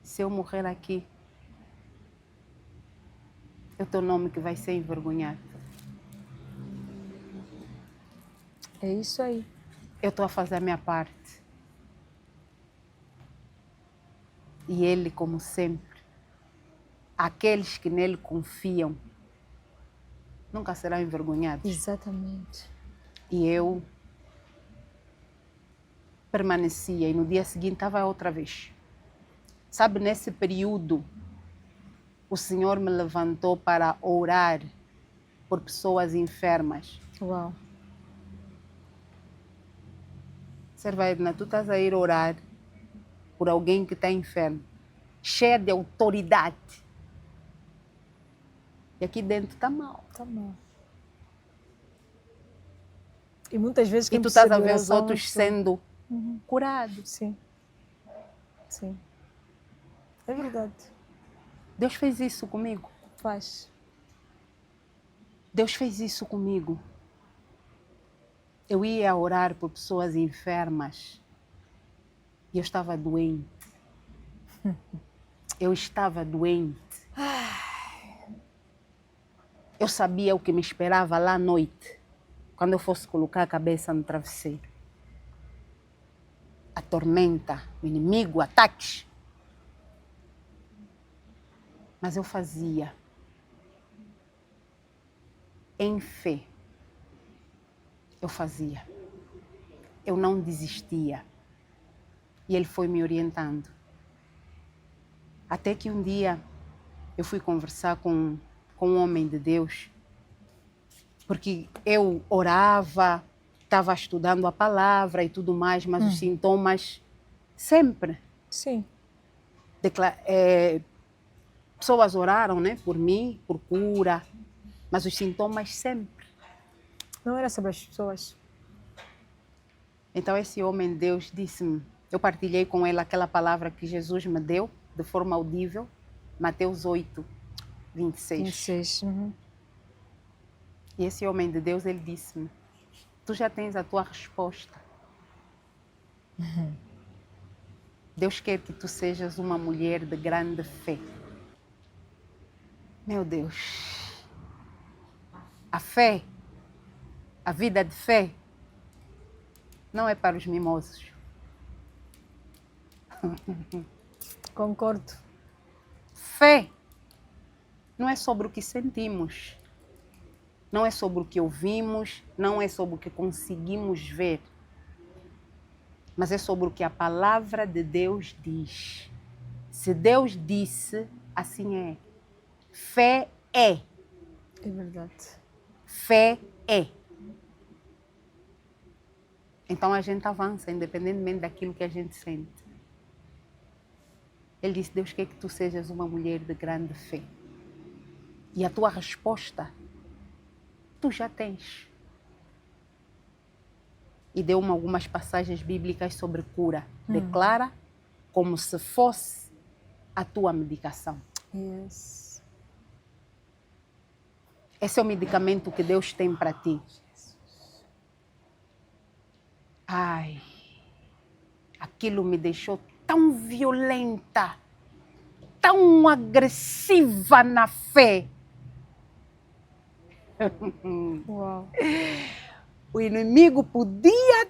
se eu morrer aqui, é o teu nome que vai ser envergonhado. É isso aí. Eu estou a fazer a minha parte. E Ele, como sempre, aqueles que nele confiam, nunca serão envergonhados. Exatamente. E eu permanecia e no dia seguinte estava outra vez. Sabe, nesse período, o Senhor me levantou para orar por pessoas enfermas. Uau. Serva Edna, tu estás a ir orar por alguém que está enfermo, cheia de autoridade. E aqui dentro está mal. Tá bom. E muitas vezes E quem tu precisa estás a de ver os oração outros são- sendo curados. Sim. Sim. É verdade. Deus fez isso comigo. Faz. Deus fez isso comigo. Eu ia orar por pessoas enfermas e eu estava doente. Eu estava doente. Eu sabia o que me esperava lá à noite, quando eu fosse colocar a cabeça no travesseiro. A tormenta, o inimigo, ataques. Mas eu fazia em fé. Eu fazia. Eu não desistia. E Ele foi me orientando. Até que um dia eu fui conversar com um homem de Deus Porque eu orava, estava estudando a palavra e tudo mais, mas os sintomas sempre. Sim. Pessoas oraram, né, por mim, por cura, mas os sintomas sempre. Não era sobre as pessoas. Então esse homem de Deus disse-me, eu partilhei com ele aquela palavra que Jesus me deu, de forma audível, Mateus 8, 26. 26. Uhum. E esse homem de Deus, ele disse-me, tu já tens a tua resposta. Deus quer que tu sejas uma mulher de grande fé. Meu Deus. A fé, a vida de fé, não é para os mimosos. Concordo. Fé não é sobre o que sentimos, não é sobre o que ouvimos, não é sobre o que conseguimos ver, mas é sobre o que a palavra de Deus diz. Se Deus disse, assim é. Fé é. É verdade. Fé é. Então a gente avança, independentemente daquilo que a gente sente. Ele disse, Deus quer que tu sejas uma mulher de grande fé. E a tua resposta, tu já tens. E deu-me algumas passagens bíblicas sobre cura. Declara como se fosse a tua medicação. Yes. Esse é o medicamento que Deus tem para ti. Ai, aquilo me deixou tão violenta, tão agressiva na fé. Uau. O inimigo podia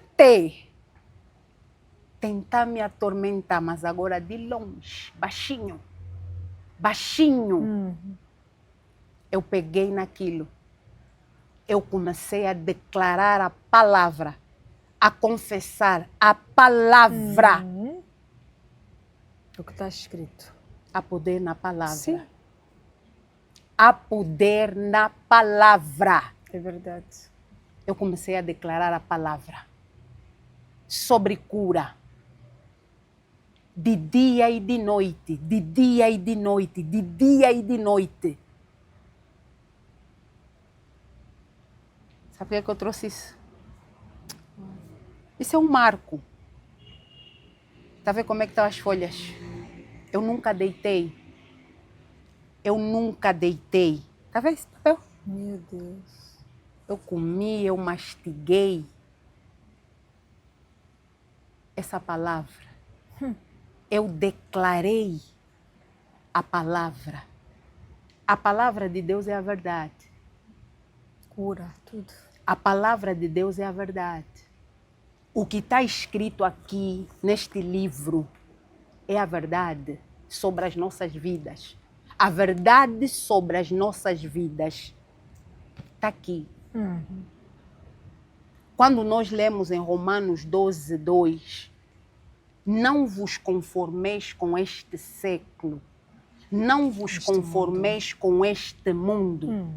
tentar me atormentar, mas agora de longe, baixinho, baixinho. Eu peguei naquilo. Eu comecei a declarar a palavra, a confessar a palavra. O que está escrito. Há poder na palavra. Sim. Há poder na palavra. É verdade. Eu comecei a declarar a palavra sobre cura. De dia e de noite, de dia e de noite, de dia e de noite. Sabe por que eu trouxe isso? Isso é um marco. Está vendo como é que estão as folhas? Eu nunca deitei. Eu nunca deitei. Está vendo esse papel? Meu Deus. Eu comi, eu mastiguei essa palavra. Eu declarei a palavra. A palavra de Deus é a verdade. Cura tudo. A palavra de Deus é a verdade. O que está escrito aqui neste livro é a verdade sobre as nossas vidas. A verdade sobre as nossas vidas está aqui. Quando nós lemos em Romanos 12, 2, não vos conformeis com este século, não vos conformeis com este mundo,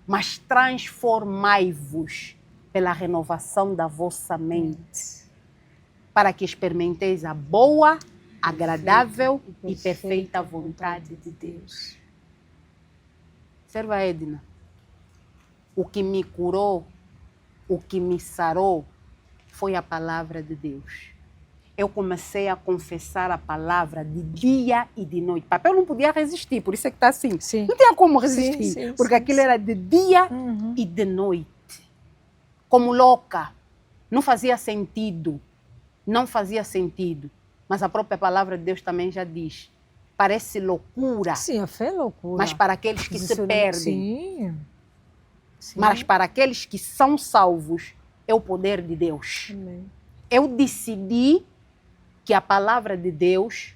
mas transformai-vos pela renovação da vossa mente, para que experimenteis a boa, agradável e perfeita vontade de Deus. Serva Edna, o que me curou, o que me sarou, foi a palavra de Deus. Eu comecei a confessar a palavra de dia e de noite. O papel não podia resistir, por isso é que está assim. Sim. Não tinha como resistir, Sim, porque aquilo era de dia e de noite. Como louca. Não fazia sentido. Não fazia sentido. Mas a própria palavra de Deus também já diz. Parece loucura, Sim, a fé é loucura. mas para aqueles que se perdem. Sim. Sim. Mas para aqueles que são salvos, é o poder de Deus. Amém. Eu decidi que a palavra de Deus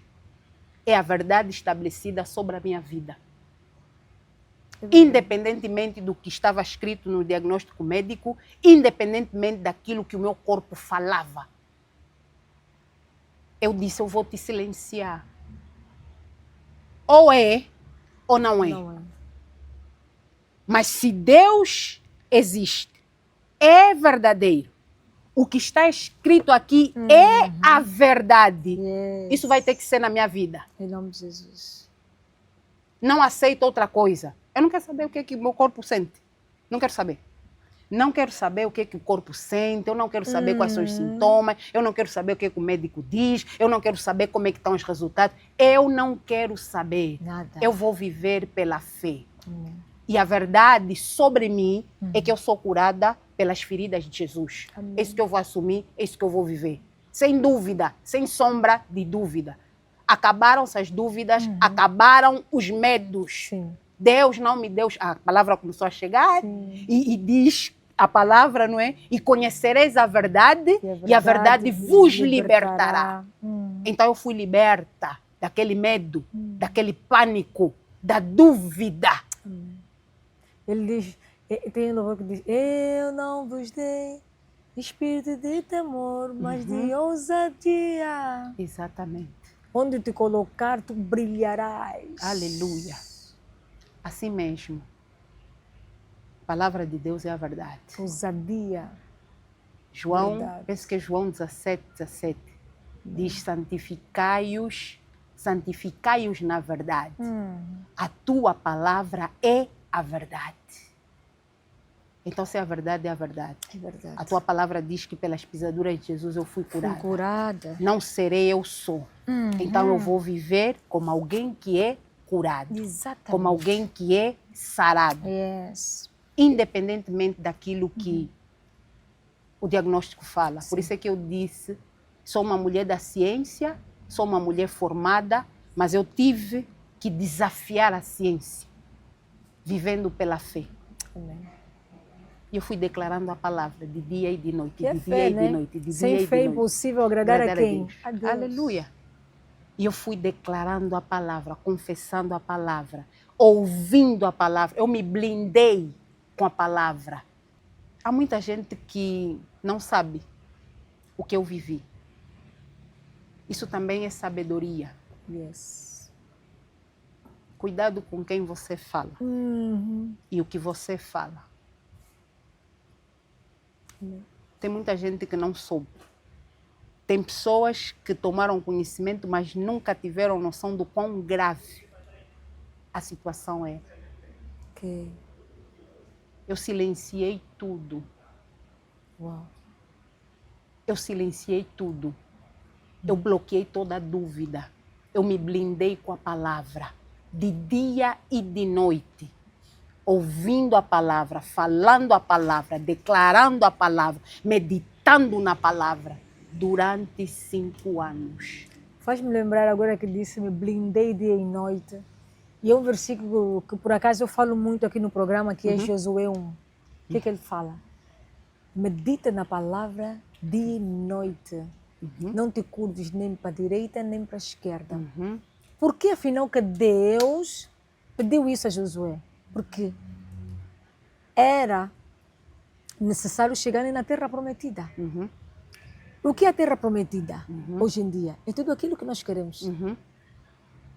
é a verdade estabelecida sobre a minha vida. Independentemente do que estava escrito no diagnóstico médico, independentemente daquilo que o meu corpo falava. Eu disse, eu vou te silenciar. Ou é, ou não é. Não é. Mas se Deus existe. É verdadeiro. O que está escrito aqui é a verdade. Yes. Isso vai ter que ser na minha vida. Em nome de Jesus. Não aceito outra coisa. Eu não quero saber o que o meu corpo sente. Não quero saber. Não quero saber o que o corpo sente, eu não quero saber quais são os sintomas, eu não quero saber o que o médico diz, eu não quero saber como é que estão os resultados. Eu não quero saber. Nada. Eu vou viver pela fé. Amém. E a verdade sobre mim é que eu sou curada pelas feridas de Jesus. Amém. É isso que eu vou assumir, é isso que eu vou viver. Sem dúvida, sem sombra de dúvida. Acabaram-se as dúvidas, acabaram os medos. Sim. Deus não me deu... A palavra começou a chegar e diz a palavra, não é? E conhecereis a verdade e a verdade vos libertará. Então eu fui liberta daquele medo, daquele pânico, da dúvida. Ele diz, tem um louvor que diz, eu não vos dei espírito de temor, mas de ousadia. Exatamente. Onde te colocar, tu brilharás. Aleluia. Assim mesmo. A palavra de Deus é a verdade. Ousadia. João, Verdade. penso que é João 17, diz santificai-os na verdade. A tua palavra é a verdade. Então, se é a verdade, é a verdade. É verdade. A tua palavra diz que pelas pisaduras de Jesus eu fui curada. Fui curada. Não serei, eu sou. Então, eu vou viver como alguém que é curado. Exatamente. Como alguém que é sarado. Yes. Independentemente daquilo que o diagnóstico fala. Por isso é que eu disse, sou uma mulher da ciência, sou uma mulher formada, mas eu tive que desafiar a ciência, vivendo pela fé. Amém. E eu fui declarando a palavra de dia e de noite, Que é de fé, dia e né? de noite, de Sem dia e fé é de noite. impossível agradar a quem? Deus. A Deus. Aleluia. E eu fui declarando a palavra, confessando a palavra, ouvindo a palavra. Eu me blindei com a palavra. Há muita gente que não sabe o que eu vivi. Isso também é sabedoria. Yes. Cuidado com quem você fala e o que você fala. Tem muita gente que não soube. Tem pessoas que tomaram conhecimento, mas nunca tiveram noção do quão grave a situação é. Ok. Eu silenciei tudo. Uau. Eu silenciei tudo. Eu bloqueei toda a dúvida. Eu me blindei com a palavra, de dia e de noite. Ouvindo a palavra, falando a palavra, declarando a palavra, meditando na palavra, durante 5 anos. Faz-me lembrar agora que disse, me blindei dia e noite. E é um versículo que por acaso eu falo muito aqui no programa, que é Josué 1. O que é que ele fala? Medita na palavra dia e noite. Não te curves nem para a direita nem para a esquerda. Por que afinal que Deus pediu isso a Josué? Porque era necessário chegarem na terra prometida. O que é a terra prometida hoje em dia? É tudo aquilo que nós queremos.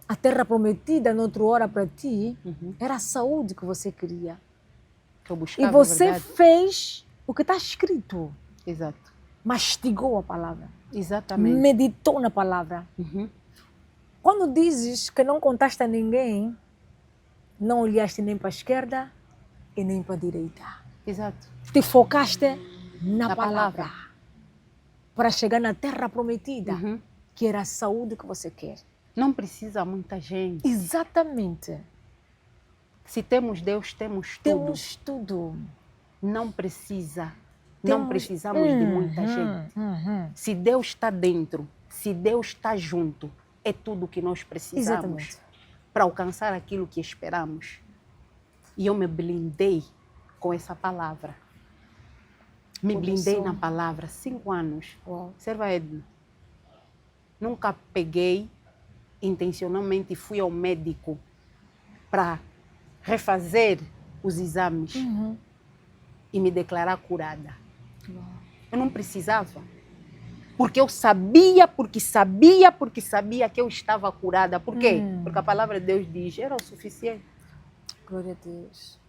A terra prometida, noutra hora para ti, era a saúde que você queria. Que eu buscava, E você verdade. fez o que está escrito. Exato. Mastigou a palavra. Exatamente. Meditou na palavra. Quando dizes que não contaste a ninguém, não olhaste nem para a esquerda e nem para a direita. Exato. Te focaste na Na palavra. Para chegar na terra prometida, que era a saúde que você quer. Não precisa muita gente. Exatamente. Se temos Deus, temos tudo. Temos tudo. Não precisa. Não precisamos de muita gente. Se Deus está dentro, se Deus está junto, é tudo o que nós precisamos. Exatamente. Para alcançar aquilo que esperamos. E eu me blindei com essa palavra. Me blindei na palavra 5 anos. Uau. Serva Edna, nunca peguei intencionalmente e fui ao médico para refazer os exames e me declarar curada. Eu não precisava. Porque eu sabia, porque sabia que eu estava curada. Por quê? Porque a palavra de Deus diz, era o suficiente. Glória a Deus.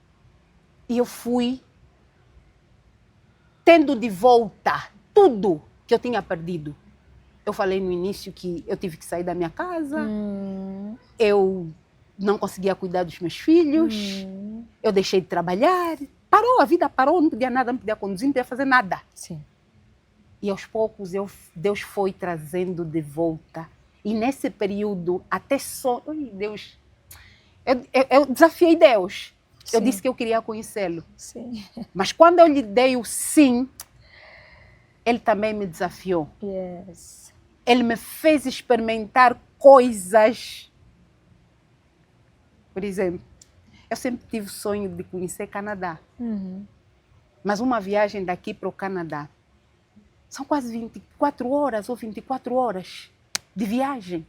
E eu fui tendo de volta tudo que eu tinha perdido. Eu falei no início que eu tive que sair da minha casa, eu não conseguia cuidar dos meus filhos, eu deixei de trabalhar, parou, a vida parou, não podia nada, não podia conduzir, não podia fazer nada. Sim. E aos poucos Deus foi trazendo de volta. E nesse período, até só... Ai, Deus... Eu desafiei Deus. Eu Sim. disse que eu queria conhecê-lo. Sim. Mas quando eu lhe dei o sim, ele também me desafiou. Yes. Ele me fez experimentar coisas. Por exemplo, eu sempre tive o sonho de conhecer Canadá. Mas uma viagem daqui para o Canadá são quase 24 horas ou 24 horas de viagem.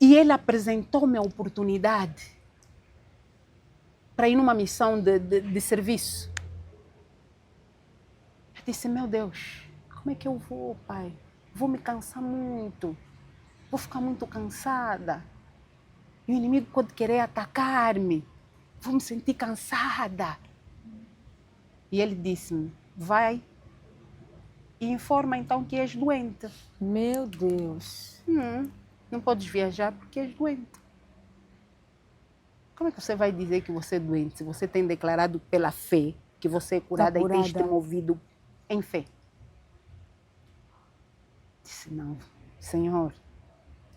E ele apresentou-me a oportunidade para ir numa missão de serviço. Eu disse, meu Deus, como é que eu vou, pai? Vou me cansar muito. Vou ficar muito cansada. E o inimigo pode querer atacar-me. Vou me sentir cansada. E ele disse-me, vai e informa então que és doente. Meu Deus. Não podes viajar porque és doente. Como é que você vai dizer que você é doente se você tem declarado pela fé que você é curada e tens te movido em fé? Disse, não, Senhor,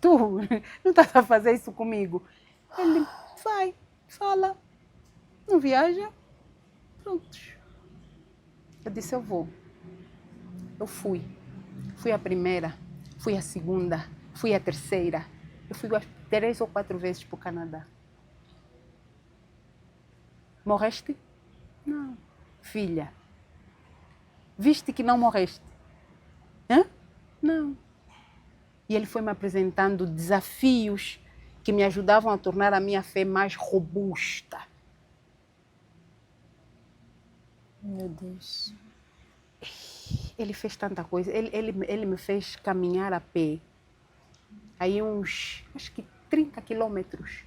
tu não estás a fazer isso comigo. Ele, vai, fala, não viaja, pronto. Eu disse, eu vou. Eu fui. Fui a primeira, fui a segunda, fui a terceira. Eu fui 3 ou 4 vezes para o Canadá. Morreste? Não. Filha, viste que não morreste? Hã? Não. E ele foi me apresentando desafios que me ajudavam a tornar a minha fé mais robusta. Meu Deus. Ele fez tanta coisa. Ele me fez caminhar a pé. Aí uns, acho que 30 quilômetros.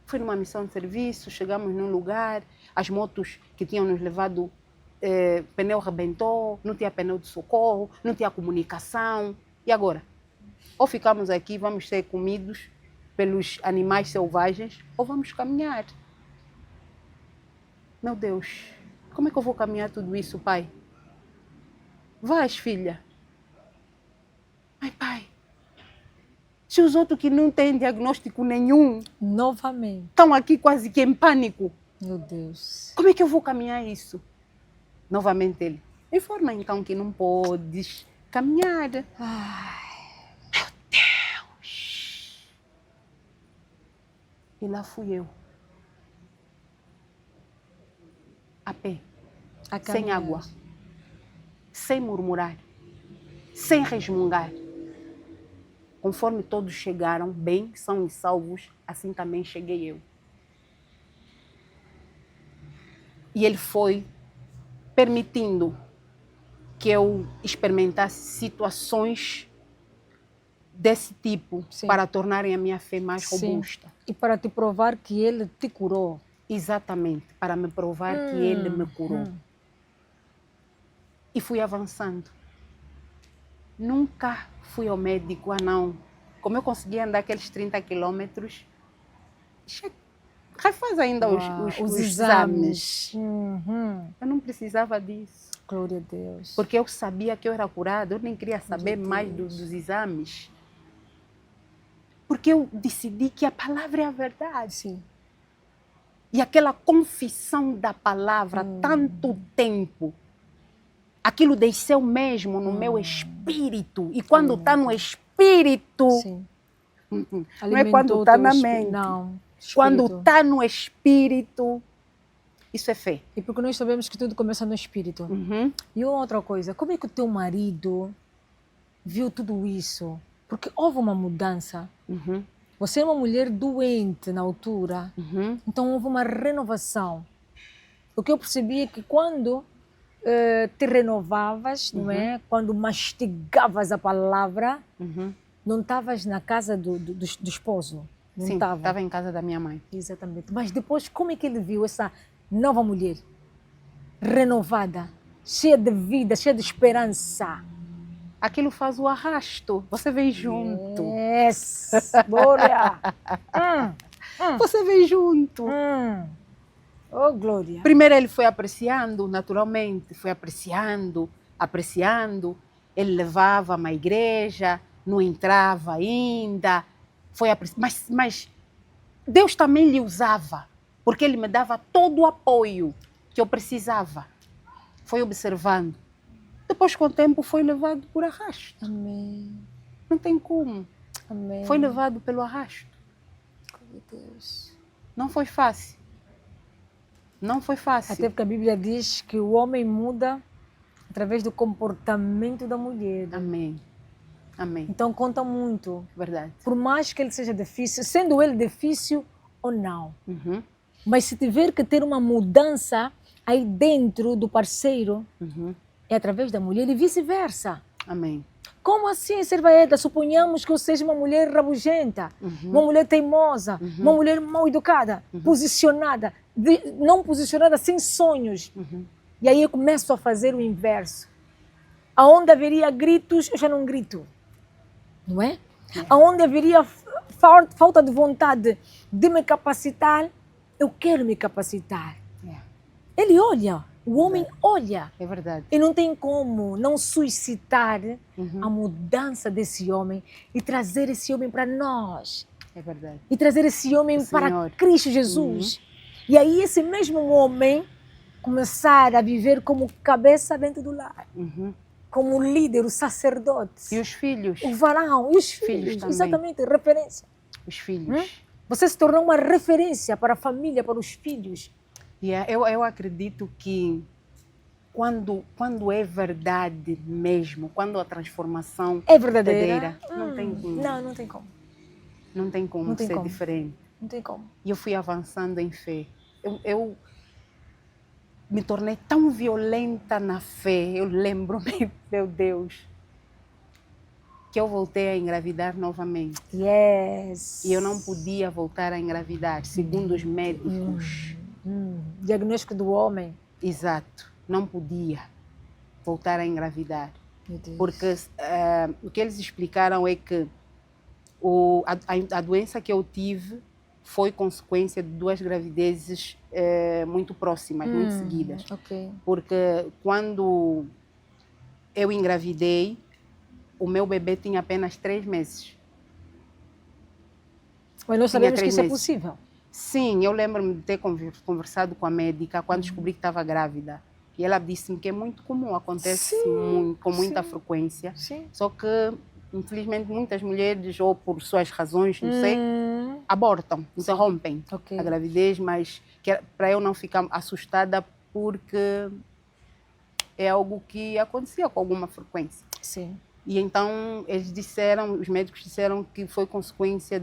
Foi numa missão de serviço, chegamos num lugar, as motos que tinham nos levado, pneu rebentou, não tinha pneu de socorro, não tinha comunicação. E agora? Ou ficamos aqui, vamos ser comidos pelos animais selvagens, ou vamos caminhar. Meu Deus, como é que eu vou caminhar tudo isso, pai? Vais, filha. Ai, pai, se os outros que não têm diagnóstico nenhum Novamente. estão aqui quase que em pânico, Meu Deus. como é que eu vou caminhar isso? Novamente ele, informa então que não podes caminhar. Ai. Meu Deus! E lá fui eu. A pé, sem água, sem murmurar, sem resmungar. Conforme todos chegaram bem, são e salvos, assim também cheguei eu. E ele foi permitindo que eu experimentasse situações desse tipo, sim, para tornarem a minha fé mais robusta. E para te provar que ele te curou. Exatamente, para me provar que ele me curou. E fui avançando. Nunca fui ao médico, não. Como eu consegui andar aqueles 30 quilômetros, refaz ainda os exames. Eu não precisava disso. Glória a Deus. Porque eu sabia que eu era curada, eu nem queria saber mais dos exames. Porque eu decidi que a palavra é a verdade. Sim. E aquela confissão da palavra, tanto tempo, aquilo desceu mesmo no meu espírito. E quando está no espírito, sim, não é quando está na mente. Não. Quando está no espírito, isso é fé. E porque nós sabemos que tudo começa no espírito. E outra coisa, como é que o teu marido viu tudo isso? Porque houve uma mudança. Você é uma mulher doente na altura, então houve uma renovação. O que eu percebi é que quando te renovavas, não é? Quando mastigavas a palavra, não estavas na casa do esposo. Não Sim, estava em casa da minha mãe. Exatamente. Mas depois, como é que ele viu essa nova mulher, renovada, cheia de vida, cheia de esperança. Aquilo faz o arrasto. Você vem junto. Yes, glória. Você vem junto. Oh, glória. Primeiro ele foi apreciando, naturalmente, foi apreciando, apreciando. Ele levava-me à igreja, não entrava ainda. Foi mas Deus também lhe usava, porque ele me dava todo o apoio que eu precisava. Foi observando. Depois, com o tempo, foi levado por arrasto. Amém. Não tem como. Amém. Foi levado pelo arrasto. Meu Deus. Não foi fácil. Não foi fácil. Até porque a Bíblia diz que o homem muda através do comportamento da mulher. Amém. Amém. Então conta muito. Verdade. Por mais que ele seja difícil, sendo ele difícil ou não. Mas se tiver que ter uma mudança aí dentro do parceiro, é através da mulher e vice-versa. Amém. Como assim, Servaeda? Suponhamos que eu seja uma mulher rabugenta, uma mulher teimosa, uma mulher mal educada, posicionada, não posicionada, sem sonhos. E aí eu começo a fazer o inverso. Aonde haveria gritos, eu já não grito. Não é? Aonde haveria falta de vontade de me capacitar, eu quero me capacitar. Ele olha. O homem olha. É verdade. E não tem como não suscitar a mudança desse homem e trazer esse homem para nós. É verdade. E trazer esse homem para Cristo Jesus. E aí esse mesmo homem começar a viver como cabeça dentro do lar. Como líder, o sacerdote. E os filhos? O varão. E os filhos também. Exatamente, referência. Os filhos. Você se tornou uma referência para a família, para os filhos. Eu acredito que quando é verdade mesmo, quando a transformação é verdadeira, não tem como. Não tem como. Não tem como não tem ser como. diferente. Não tem como. E eu fui avançando em fé. Eu me tornei tão violenta na fé, eu lembro-me, meu Deus, que eu voltei a engravidar novamente. Yes. E eu não podia voltar a engravidar, segundo os médicos. Diagnóstico do homem. Exato. Não podia voltar a engravidar. Meu Deus. Porque o que eles explicaram é que a doença que eu tive foi consequência de 2 gravidezes muito próximas, muito seguidas. Okay. Porque quando eu engravidei, o meu bebê tinha apenas 3 meses. Mas nós sabemos que isso é possível. Sim, eu lembro-me de ter conversado com a médica quando descobri que estava grávida. E ela disse-me que é muito comum, acontece com muita frequência. Sim. Só que, infelizmente, muitas mulheres, ou por suas razões, não sei, abortam, interrompem a gravidez, mas para eu não ficar assustada, porque é algo que acontecia com alguma frequência. Sim. E então os médicos disseram que foi consequência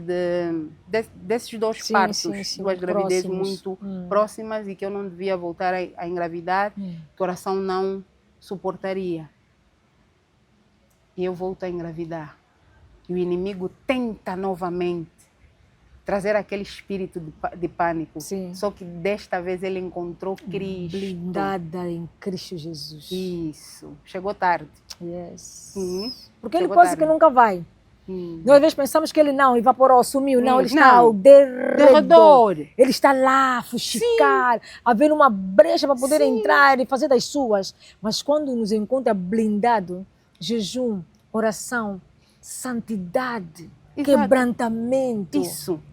desses 2 partos, 2 gravidezes muito próximas, e que eu não devia voltar a engravidar, que o coração não suportaria. E eu volto a engravidar. E o inimigo tenta novamente trazer aquele espírito de pânico. Sim. Só que desta vez ele encontrou Cristo. Blindada em Cristo Jesus. Isso. Chegou tarde. Yes. Porque ele quase que nunca vai. Nós às vezes pensamos que ele não evaporou, sumiu. Não, ele está ao derredor. Ele está lá a fuxicar, a ver uma brecha para poder entrar e fazer das suas. Mas quando nos encontra blindado, jejum, oração, santidade, quebrantamento,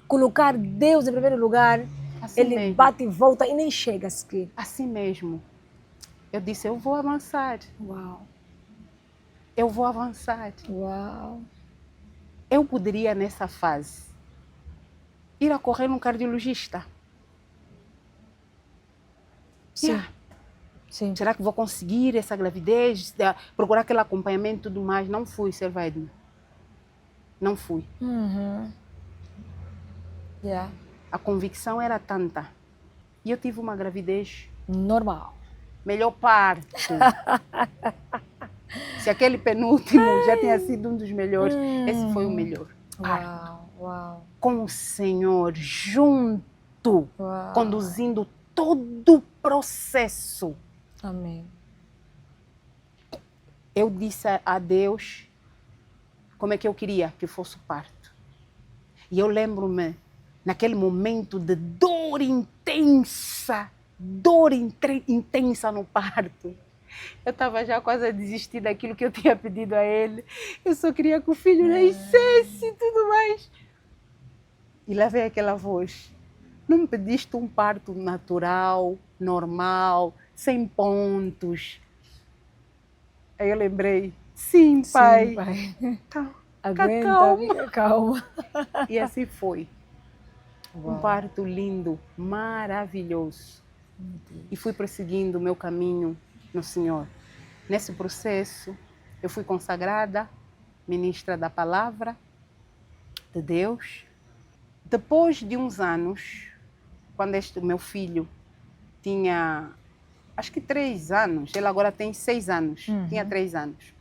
colocar Deus em primeiro lugar, assim ele mesmo. Bate e volta e nem chega sequer. Assim mesmo. Eu disse, eu vou avançar. Uau. Eu vou avançar. Uau. Eu poderia, nessa fase, ir a correr num cardiologista. Sim. Sim. Será que vou conseguir essa gravidez? Procurar aquele acompanhamento e tudo mais. Não fui, Servaeda. Não fui. A convicção era tanta. E eu tive uma gravidez normal. Melhor parto. Se aquele penúltimo já tinha sido um dos melhores, esse foi o melhor. Uau, uau. Com o Senhor junto, conduzindo todo o processo, Amém. eu disse a Deus como é que eu queria que fosse o parto. E eu lembro-me, naquele momento de dor intensa no parto. Eu estava já quase a desistir daquilo que eu tinha pedido a ele. Eu só queria que o filho nascesse e tudo mais. E lá veio aquela voz. Não me pediste um parto natural, normal, sem pontos. Aí eu lembrei, sim, pai. Sim, pai. Calma, Aguenta, calma. fica calma. E assim foi. Um Uau. parto lindo, maravilhoso. E fui prosseguindo o meu caminho no Senhor. Nesse processo, eu fui consagrada, ministra da palavra de Deus. Depois de uns anos, quando este meu filho tinha, acho que 3 anos, ele agora tem 6 anos, tinha 3 anos,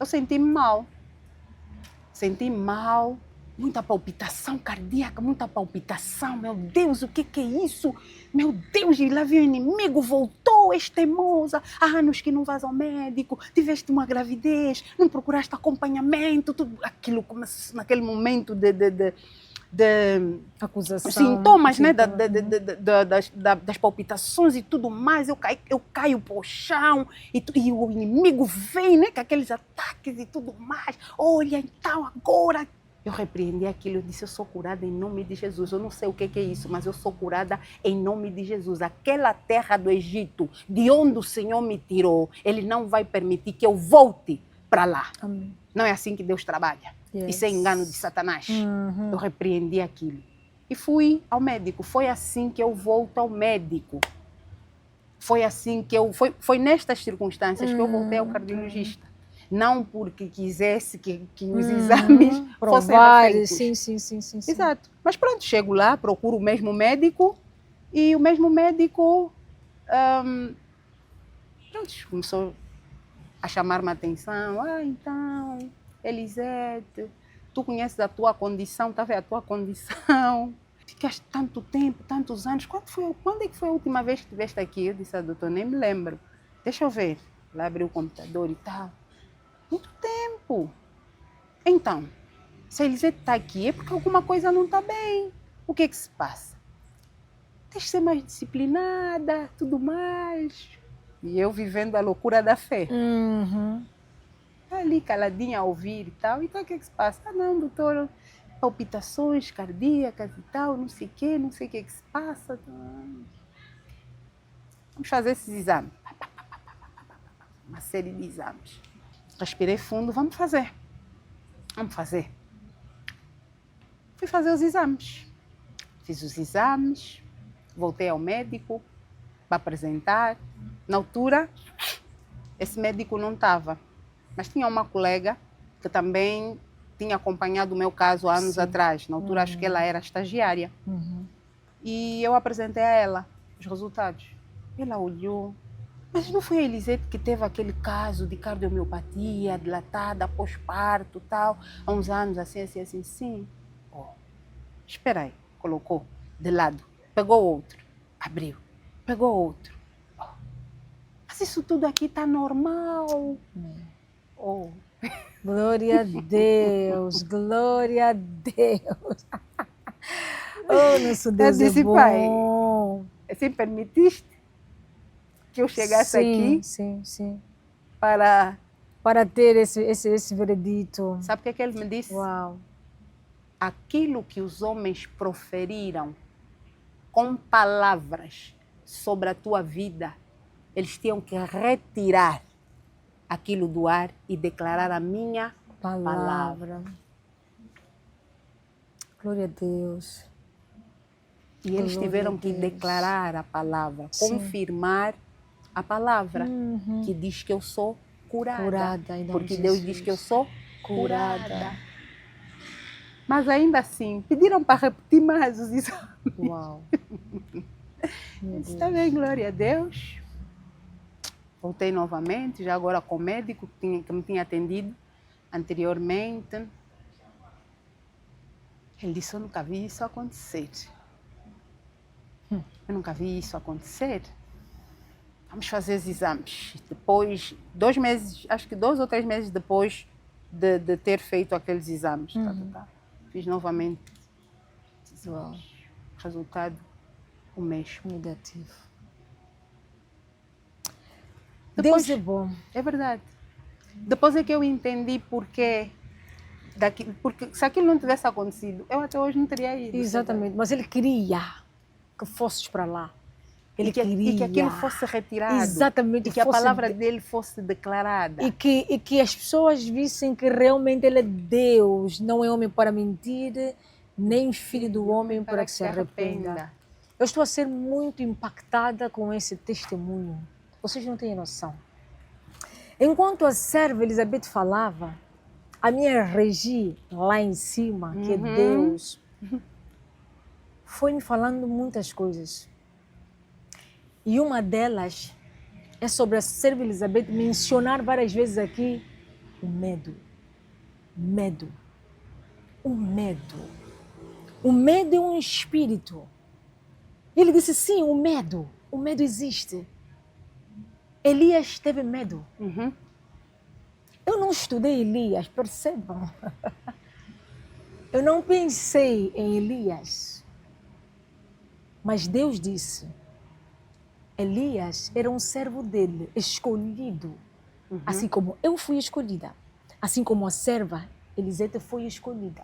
eu senti-me mal. Senti-me mal, muita palpitação cardíaca, muita palpitação. Meu Deus, o que é isso? Meu Deus, e lá veio o inimigo, voltou, és teimosa. Há anos que não vais ao médico, tiveste uma gravidez, não procuraste acompanhamento, tudo aquilo começou naquele momento de Acusação. sintomas, né, das palpitações e tudo mais. Eu caio para o chão e o inimigo vem, né, com aqueles ataques e tudo mais. Olha, então agora eu repreendi aquilo. Eu disse, eu sou curada em nome de Jesus. Eu não sei o que é isso, mas eu sou curada em nome de Jesus. Aquela terra do Egito, de onde o Senhor me tirou, Ele não vai permitir que eu volte para lá. Amém. Não é assim que Deus trabalha. Yes. Isso é engano de Satanás. Eu repreendi aquilo. E fui ao médico. Foi assim que eu volto ao médico. Foi assim que foi nestas circunstâncias que eu voltei ao cardiologista. Não porque quisesse que os exames fossem provar. feitos. Sim. Exato. Mas pronto, chego lá, procuro o mesmo médico e o mesmo médico pronto, começou a chamar-me a atenção. Ah, então, Elisete, tu conheces a tua condição, está a ver a tua condição? Ficaste tanto tempo, tantos anos. Quando é que foi a última vez que estiveste aqui? Eu disse, doutor, nem me lembro. Deixa eu ver. Lá abri o computador e tal. Muito tempo. Então, se a Elisete está aqui é porque alguma coisa não está bem. O que é que se passa? Tens de ser mais disciplinada, tudo mais. E eu vivendo a loucura da fé. Ali caladinha a ouvir e tal. Então o que é que se passa? Ah, não, doutor, palpitações cardíacas e tal, não sei o que se passa. Vamos fazer esses exames. Uma série de exames. Respirei fundo, vamos fazer. Fui fazer os exames. Fiz os exames, voltei ao médico para apresentar. Na altura, esse médico não estava, mas tinha uma colega que também tinha acompanhado o meu caso há anos atrás. Na altura, acho que ela era estagiária. E eu apresentei a ela os resultados. Ela olhou. Mas não foi a Elisete que teve aquele caso de cardiomiopatia, dilatada, pós-parto e tal, há uns anos, assim. Sim. Oh, espera aí. Colocou de lado. Pegou outro. Abriu. Pegou outro. Oh. Mas isso tudo aqui está normal. Oh. Glória a Deus, glória a Deus. Oh, nosso Deus eu disse, é bom. Pai, se permitiste que eu chegasse aqui Sim. para ter esse veredito. Sabe o que ele me disse? Uau. Aquilo que os homens proferiram com palavras sobre a tua vida, eles tinham que retirar aquilo do ar e declarar a minha palavra. Glória a Deus. E eles tiveram que declarar a palavra, confirmar a palavra, que diz que eu sou curada. Porque Deus diz que eu sou curada. Mas ainda assim, pediram para repetir mais os exames. Uau. Está bem, glória a Deus. Voltei novamente, já agora com o médico que me tinha atendido anteriormente. Ele disse, eu nunca vi isso acontecer. Eu nunca vi isso acontecer. Vamos fazer os exames. Depois, 2 meses, acho que 2 ou 3 meses depois de ter feito aqueles exames. Fiz novamente. Uau. Resultado, o mesmo. Negativo. Depois, Deus é bom. É verdade. Depois é que eu entendi porque se aquilo não tivesse acontecido, eu até hoje não teria ido. Exatamente. Mas ele queria que fosses para lá. Ele queria. E que aquilo fosse retirado. Exatamente. E que a palavra dele fosse declarada. E que as pessoas vissem que realmente ele é Deus, não é homem para mentir, nem filho do homem para que se arrependa. Eu estou a ser muito impactada com esse testemunho. Vocês não têm noção. Enquanto a serva Elizabeth falava, a minha Regi lá em cima, que é Deus, foi me falando muitas coisas. E uma delas é sobre a serva Elizabeth mencionar várias vezes aqui o medo. Medo. O medo. O medo é um espírito. Ele disse, sim, o medo. O medo existe. Elias teve medo. Eu não estudei Elias, percebam. Eu não pensei em Elias. Mas Deus disse, Elias era um servo dele, escolhido. Assim como eu fui escolhida. Assim como a serva Elisete foi escolhida.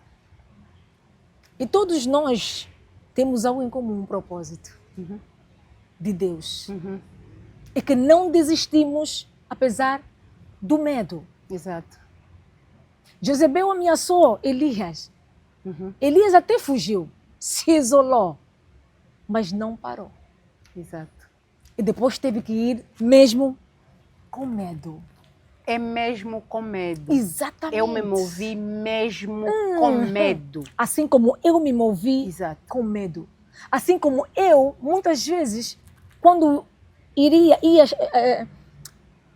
E todos nós temos algo em comum, um propósito de Deus. É que não desistimos apesar do medo. Exato. Jezebel ameaçou Elias. Elias até fugiu, se isolou, mas não parou. Exato. E depois teve que ir mesmo com medo. É mesmo com medo. Exatamente. Eu me movi mesmo com medo. Assim como eu me movi Exato. com medo. Assim como eu, muitas vezes, quando ia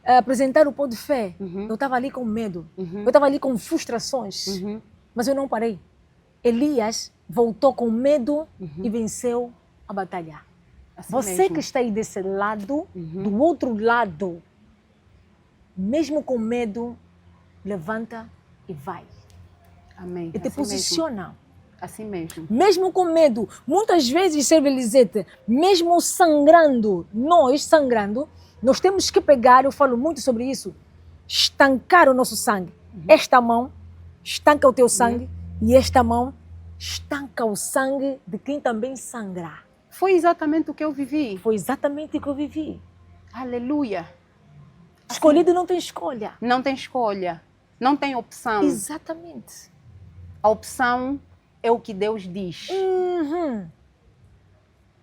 apresentar o pão de fé, eu estava ali com medo. Eu estava ali com frustrações. Mas eu não parei. Elias voltou com medo e venceu a batalha. Assim Você mesmo. que está aí desse lado, do outro lado, mesmo com medo, levanta e vai. Amém. E te Assim posiciona. mesmo. Assim mesmo. Mesmo com medo. Muitas vezes, serva Elisete, mesmo sangrando, nós temos que pegar, eu falo muito sobre isso, estancar o nosso sangue. Esta mão estanca o teu sangue e esta mão estanca o sangue de quem também sangra. Foi exatamente o que eu vivi. Foi exatamente o que eu vivi. Aleluia. Escolhido não tem escolha. Não tem escolha. Não tem opção. Exatamente. A opção é o que Deus diz.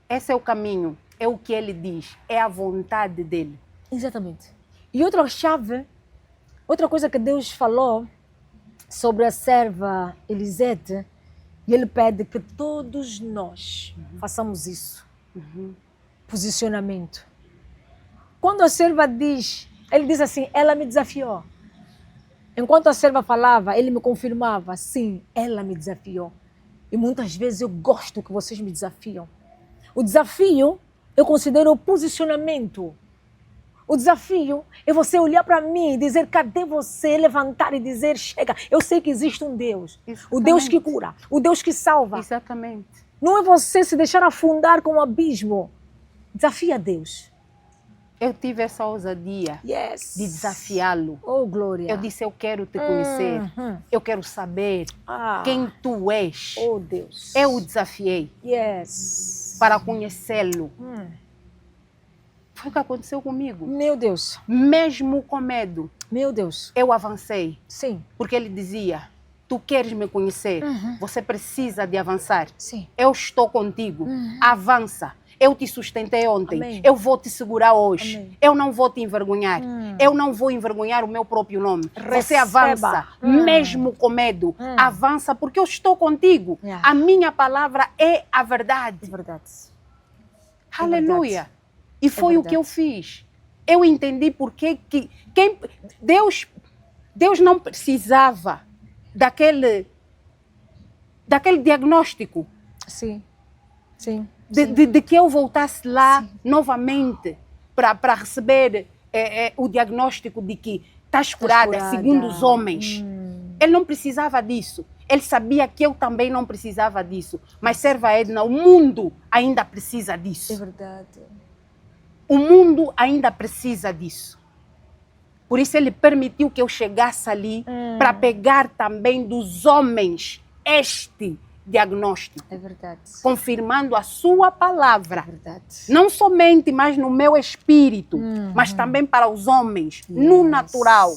Esse é o caminho. É o que Ele diz. É a vontade dEle. Exatamente. E outra chave, outra coisa que Deus falou sobre a serva Elisete, e Ele pede que todos nós façamos isso. Posicionamento. Quando a serva diz, ele diz assim, ela me desafiou. Enquanto a serva falava, ele me confirmava, sim, ela me desafiou. E muitas vezes eu gosto que vocês me desafiam. O desafio, eu considero o posicionamento. O desafio é você olhar para mim e dizer, cadê você? Levantar e dizer, chega, eu sei que existe um Deus. Exatamente. O Deus que cura, o Deus que salva. Exatamente. Não é você se deixar afundar com um abismo. Desafia Deus. Eu tive essa ousadia Yes. de desafiá-lo. Oh, glória. Eu disse, eu quero te conhecer. Eu quero saber quem tu és. Oh, Deus. Eu o desafiei Yes. para conhecê-lo. Foi o que aconteceu comigo. Meu Deus. Mesmo com medo, Meu Deus. eu avancei. Sim. Porque ele dizia, tu queres me conhecer, você precisa de avançar. Sim. Eu estou contigo, avança. Eu te sustentei ontem, Amém. eu vou te segurar hoje. Amém. Eu não vou te envergonhar. Eu não vou envergonhar o meu próprio nome. Você Receba. avança, mesmo com medo. Avança, porque eu estou contigo. Yeah. A minha palavra é a verdade. É verdade. Aleluia. E foi o que verdade. eu fiz. Eu entendi porque que Deus não precisava daquele diagnóstico. Sim. Sim. de que eu voltasse lá novamente para receber o diagnóstico de que estás curada, segundo os homens. Ele não precisava disso. Ele sabia que eu também não precisava disso. Mas, serva Edna, o mundo ainda precisa disso. É verdade. O mundo ainda precisa disso. Por isso ele permitiu que eu chegasse ali para pegar também dos homens este diagnóstico. É verdade. Confirmando a sua palavra. É verdade. Não somente mais no meu espírito, mas também para os homens, no natural.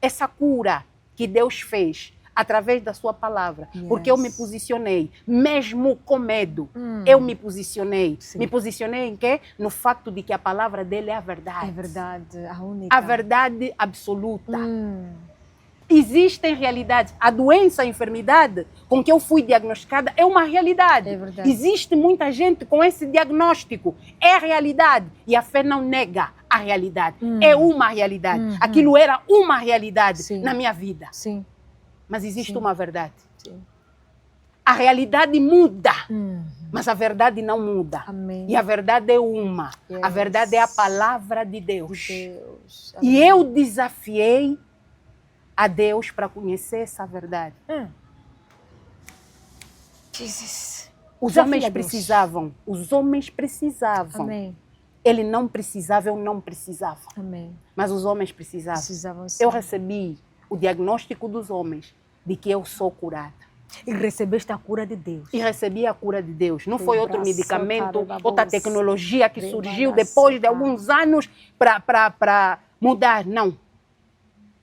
Essa cura que Deus fez através da sua palavra. Porque eu me posicionei, mesmo com medo, eu me posicionei. Sim. Me posicionei em quê? No fato de que a palavra dele é a verdade. É verdade, a única. A verdade absoluta. Existem realidades. A doença, a enfermidade com que eu fui diagnosticada é uma realidade. É verdade. Existe muita gente com esse diagnóstico. É a realidade. E a fé não nega a realidade. É uma realidade. Aquilo era uma realidade na minha vida. Sim. Mas existe uma verdade. Sim. A realidade muda, mas a verdade não muda. Amém. E a verdade é uma. A verdade é a palavra de Deus. Deus. E eu desafiei a Deus para conhecer essa verdade. Jesus. Os homens precisavam. Os homens precisavam. Amém. Ele não precisava, eu não precisava. Amém. Mas os homens precisavam. Precisavam sim. Eu recebi o diagnóstico dos homens de que eu sou curada. E recebeste a cura de Deus. E recebi a cura de Deus. Não foi outro medicamento, cara, outra tecnologia que surgiu depois de alguns anos para mudar. Não.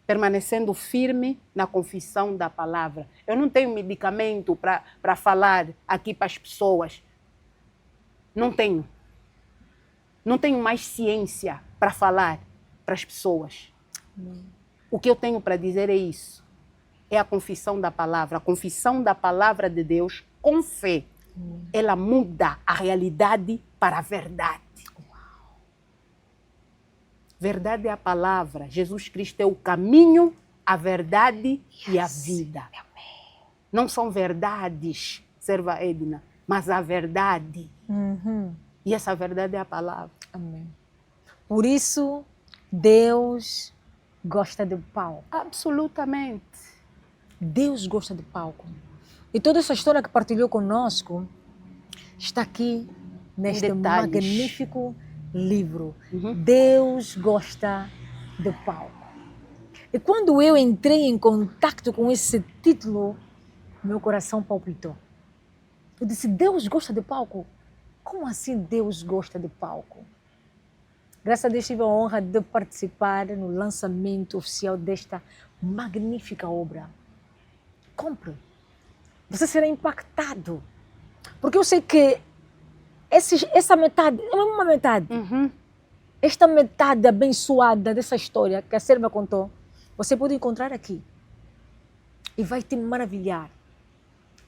Permanecendo firme na confissão da palavra. Eu não tenho medicamento para falar aqui para as pessoas. Não tenho. Não tenho mais ciência para falar para as pessoas. O que eu tenho para dizer é isso. É a confissão da palavra. A confissão da palavra de Deus com fé. Ela muda a realidade para a verdade. Verdade é a palavra. Jesus Cristo é o caminho, a verdade e a vida. Não são verdades, serva Edna, mas a verdade. E essa verdade é a palavra. Amém. Por isso, Deus gosta de palco. Absolutamente. Deus gosta de palco. E toda essa história que partilhou conosco está aqui neste magnífico livro. Deus gosta de palco. E quando eu entrei em contato com esse título, meu coração palpitou. Eu disse, Deus gosta de palco? Como assim Deus gosta de palco? Graças a Deus tive a honra de participar no lançamento oficial desta magnífica obra. Compre. Você será impactado. Porque eu sei que essa metade, é uma metade. Esta metade abençoada dessa história que a serva contou, você pode encontrar aqui. E vai te maravilhar.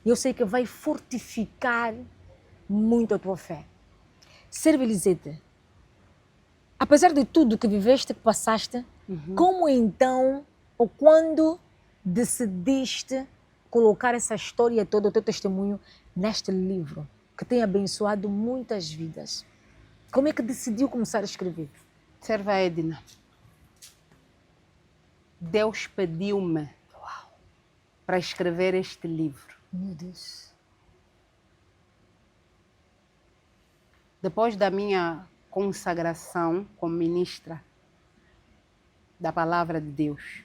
E eu sei que vai fortificar muito a tua fé. Serva Elisete, apesar de tudo que viveste, que passaste, como então, ou quando decidiste colocar essa história toda, o teu testemunho, neste livro, que tem abençoado muitas vidas? Como é que decidiu começar a escrever? Serva Edna, Deus pediu-me para escrever este livro. Meu Deus. Depois da minha consagração como ministra da Palavra de Deus,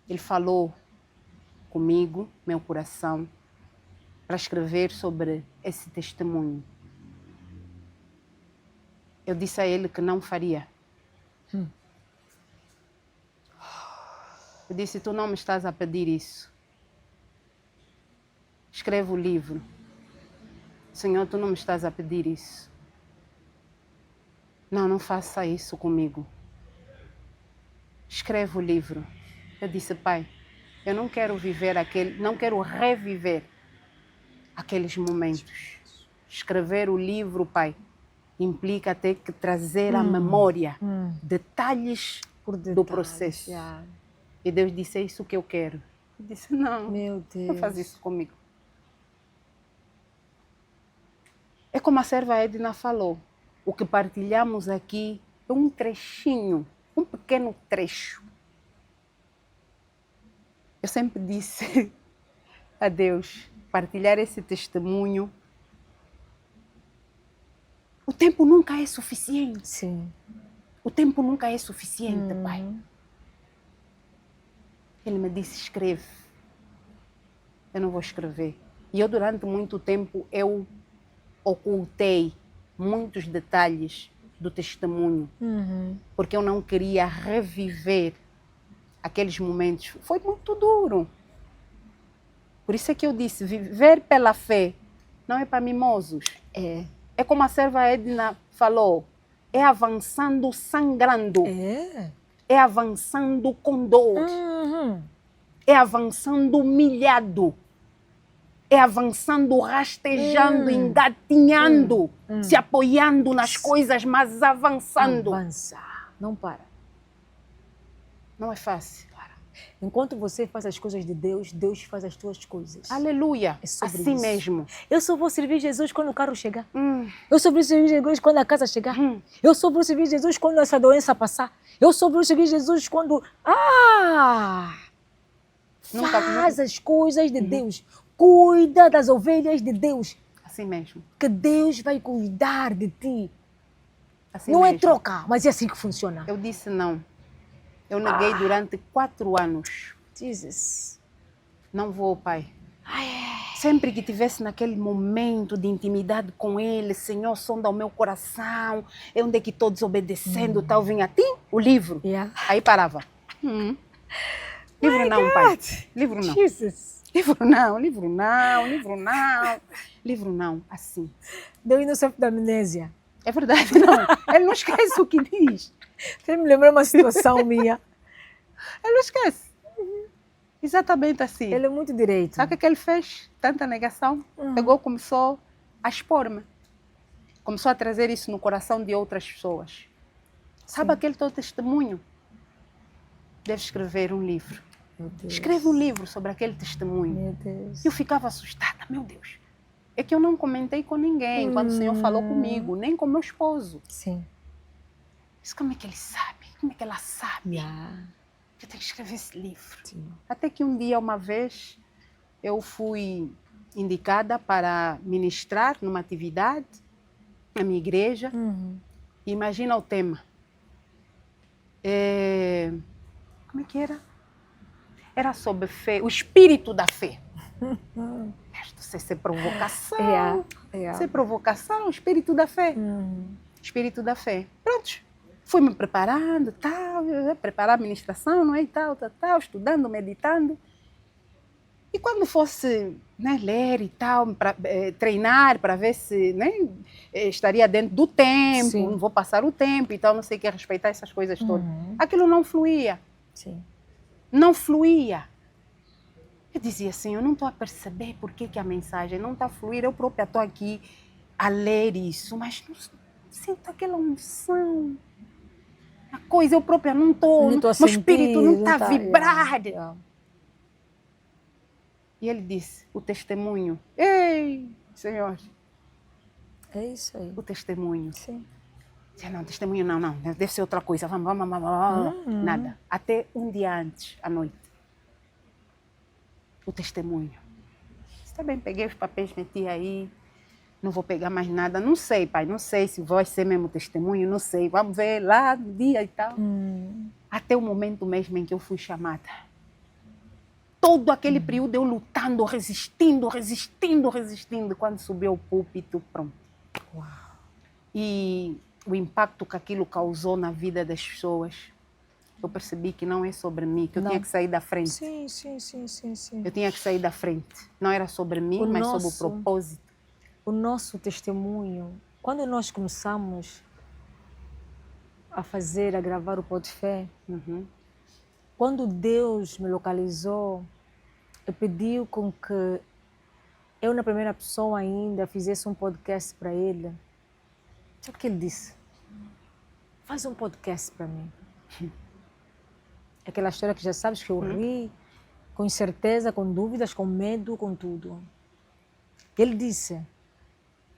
Ele falou comigo, meu coração, para escrever sobre esse testemunho. Eu disse a Ele que não faria. Eu disse, tu não me estás a pedir isso. Escreve o livro. Senhor, tu não me estás a pedir isso. Não, não faça isso comigo. Escreve o livro. Eu disse, Pai, eu não quero não quero reviver aqueles momentos. Escrever o livro, Pai, implica ter que trazer à memória detalhes do processo. E Deus disse, é isso que eu quero. Eu disse, não, Meu Deus. não faz isso comigo. É como a serva Edna falou. O que partilhamos aqui é um trechinho, um pequeno trecho. Eu sempre disse a Deus, partilhar esse testemunho. O tempo nunca é suficiente. Sim. O tempo nunca é suficiente, Pai. Ele me disse, escreve. Eu não vou escrever. E eu, durante muito tempo, eu ocultei muitos detalhes do testemunho. Porque eu não queria reviver aqueles momentos. Foi muito duro. Por isso é que eu disse, viver pela fé não é para mimosos. É como a serva Edna falou, é avançando sangrando. É avançando com dor. É avançando humilhado. É avançando rastejando, engatinhando, se apoiando nas coisas, mas avançando. Avançar, não para. Não é fácil. Enquanto você faz as coisas de Deus, Deus faz as tuas coisas. Aleluia. É sobre assim isso. mesmo. Eu só vou servir Jesus quando o carro chegar. Eu só vou servir Jesus quando a casa chegar. Eu só vou servir Jesus quando essa doença passar. Eu só vou servir Jesus quando... Faz as coisas de Deus. Cuida das ovelhas de Deus. Assim mesmo. Que Deus vai cuidar de ti. Assim não mesmo. É trocar, mas é assim que funciona. Eu disse não. Eu neguei durante 4 anos. Jesus. Não vou, Pai. Sempre que tivesse naquele momento de intimidade com Ele, Senhor, sonda o meu coração, é onde é que estou desobedecendo, tal, vinha o livro. Aí parava. Livro não, Pai. Livro não. Jesus. Livro não, livro não, livro não. Livro não, assim. Deu inocente da amnésia. É verdade, não. Ele não esquece o que diz. Você me lembrou uma situação minha. Ele não esquece. Exatamente assim. Ele é muito direito. Sabe o que ele fez? Tanta negação. Pegou, começou a expor-me. Começou a trazer isso no coração de outras pessoas. Sabe aquele teu testemunho? Deve escrever um livro. Meu Deus. Escreve um livro sobre aquele testemunho. Meu Deus. Eu ficava assustada, meu Deus. É que eu não comentei com ninguém quando o Senhor falou comigo, nem com meu esposo. Sim. Mas como é que ele sabe? Como é que ela sabe? Eu tenho que escrever esse livro. Sim. Até que um dia, uma vez, eu fui indicada para ministrar numa atividade na minha igreja. Imagina o tema. Como é que era? Era sobre fé, o espírito da fé. Isso é provocação. Isso é provocação, o espírito da fé. Espírito da fé. Pronto. Fui me preparando, tal, preparar a ministração, não é? E tal, estudando, meditando. E quando fosse ler e tal, treinar para ver se estaria dentro do tempo, Sim. não vou passar o tempo e tal, não sei o que, respeitar essas coisas todas. Aquilo não fluía. Sim. Não fluía. Eu dizia assim, eu não estou a perceber por que a mensagem não está a fluir. Eu própria estou aqui a ler isso, mas não sinto aquela unção. A coisa, eu própria não estou, meu espírito não está a vibrar. E ele disse, o testemunho. Ei, Senhor. É isso aí. O testemunho. Sim. Dizia, não, testemunho não, deve ser outra coisa. Vamos. Nada. Até um dia antes, à noite. O testemunho. Está bem, peguei os papéis, meti aí. Não vou pegar mais nada. Não sei, Pai, não sei se vai ser mesmo testemunho, não sei. Vamos ver lá no dia e tal. Até o momento mesmo em que eu fui chamada. Todo aquele período eu lutando, resistindo. Quando subi ao púlpito, pronto. Uau. E o impacto que aquilo causou na vida das pessoas, eu percebi que não é sobre mim, que eu tinha que sair da frente. Sim. Eu tinha que sair da frente. Não era sobre mim, mas sobre o propósito. O nosso testemunho, quando nós começamos a gravar o Pó de Fé, quando Deus me localizou, pediu com que eu, na primeira pessoa ainda, fizesse um podcast para ele. Sabe o que ele disse? Faz um podcast para mim. Aquela história que já sabes que eu ri, com incerteza, com dúvidas, com medo, com tudo. Ele disse,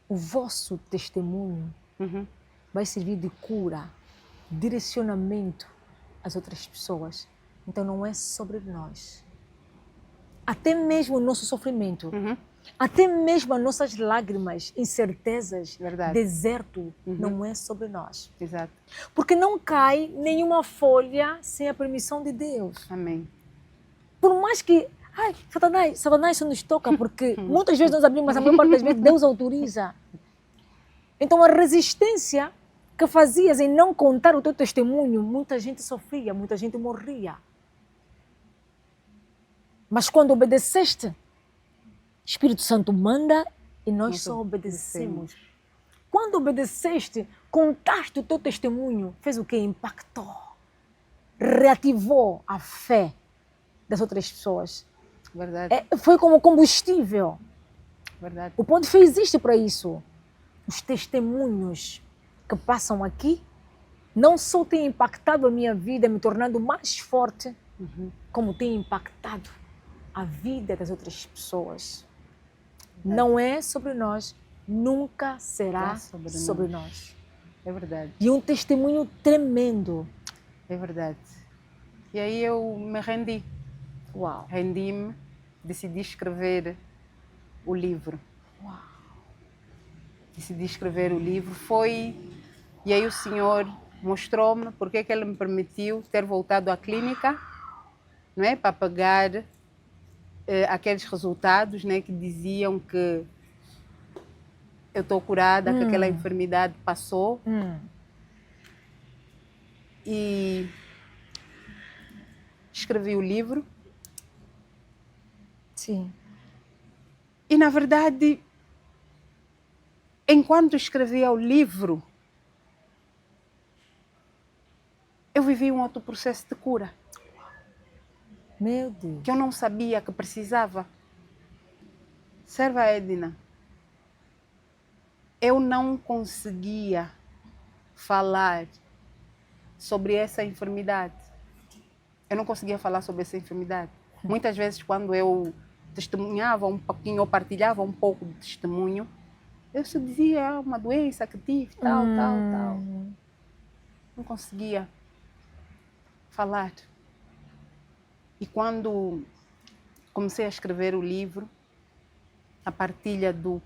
o vosso testemunho vai servir de cura, direcionamento às outras pessoas. Então não é sobre nós. Até mesmo o nosso sofrimento, até mesmo as nossas lágrimas, incertezas, Verdade. deserto, não é sobre nós. Exato. Porque não cai nenhuma folha sem a permissão de Deus. Amém. Por mais que, Satanás só nos toca, porque muitas vezes nós abrimos, mas a maior parte das vezes Deus autoriza. Então a resistência que fazias em não contar o teu testemunho, muita gente sofria, muita gente morria. Mas quando obedeceste, Espírito Santo manda e nós só obedecemos. Quando obedeceste, contaste o teu testemunho, fez o quê? Impactou, reativou a fé das outras pessoas. Verdade. Foi como combustível. Verdade. O ponto fez existe para isso. Os testemunhos que passam aqui não só têm impactado a minha vida, me tornando mais forte, como têm impactado a vida das outras pessoas. Não é sobre nós, nunca será sobre nós. É verdade. E um testemunho tremendo. É verdade. E aí eu me rendi. Uau. Rendi-me, decidi escrever o livro. Uau. Decidi escrever o livro. E aí o Senhor mostrou-me porque é que Ele me permitiu ter voltado à clínica, não é? Para pegar aqueles resultados, né, que diziam que eu estou curada, que aquela enfermidade passou. E escrevi o livro. Sim. E, na verdade, enquanto escrevia o livro, eu vivi um outro processo de cura. Meu Deus. Que eu não sabia que precisava. Serva Edna, eu não conseguia falar sobre essa enfermidade. Eu não conseguia falar sobre essa enfermidade. Muitas vezes, quando eu testemunhava um pouquinho, ou partilhava um pouco de testemunho, eu só dizia uma doença que tive, tal. Não conseguia falar. E quando comecei a escrever o livro, a partilha do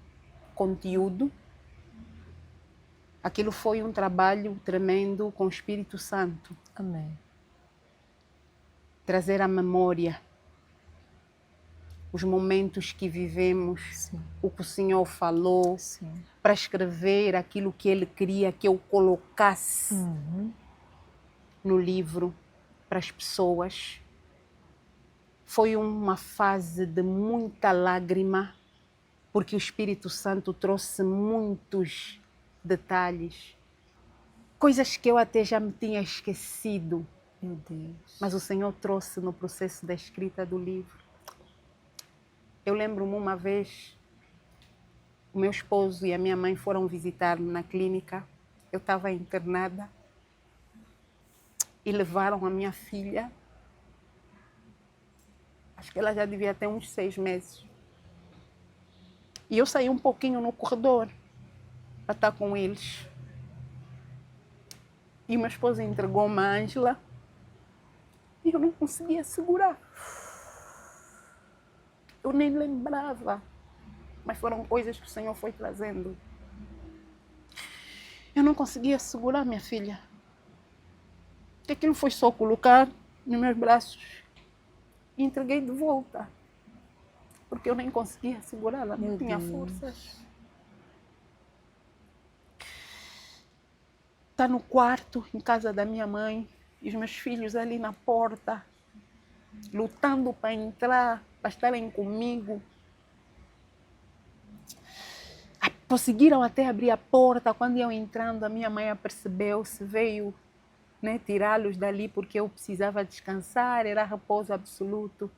conteúdo, aquilo foi um trabalho tremendo com o Espírito Santo. Amém. Trazer à memória os momentos que vivemos, Sim. o que o Senhor falou, Sim. para escrever aquilo que Ele queria que eu colocasse no livro para as pessoas. Foi uma fase de muita lágrima, porque o Espírito Santo trouxe muitos detalhes, coisas que eu até já me tinha esquecido. Meu Deus. Mas o Senhor trouxe no processo da escrita do livro. Eu lembro-me uma vez, o meu esposo e a minha mãe foram visitar-me na clínica. Eu estava internada e levaram a minha filha. Acho que ela já devia ter uns 6 meses. E eu saí um pouquinho no corredor para estar com eles. E o meu esposo entregou-me a Ângela e eu não conseguia segurar. Eu nem lembrava, mas foram coisas que o Senhor foi trazendo. Eu não conseguia segurar minha filha. E aquilo foi só colocar nos meus braços e entreguei de volta. Porque eu nem conseguia segurá-la, não tinha forças. Está no quarto, em casa da minha mãe, e os meus filhos ali na porta, lutando para entrar, para estarem comigo. Conseguiram até abrir a porta. Quando iam entrando, a minha mãe apercebeu-se, veio, né, tirá-los dali porque eu precisava descansar, era repouso absoluto.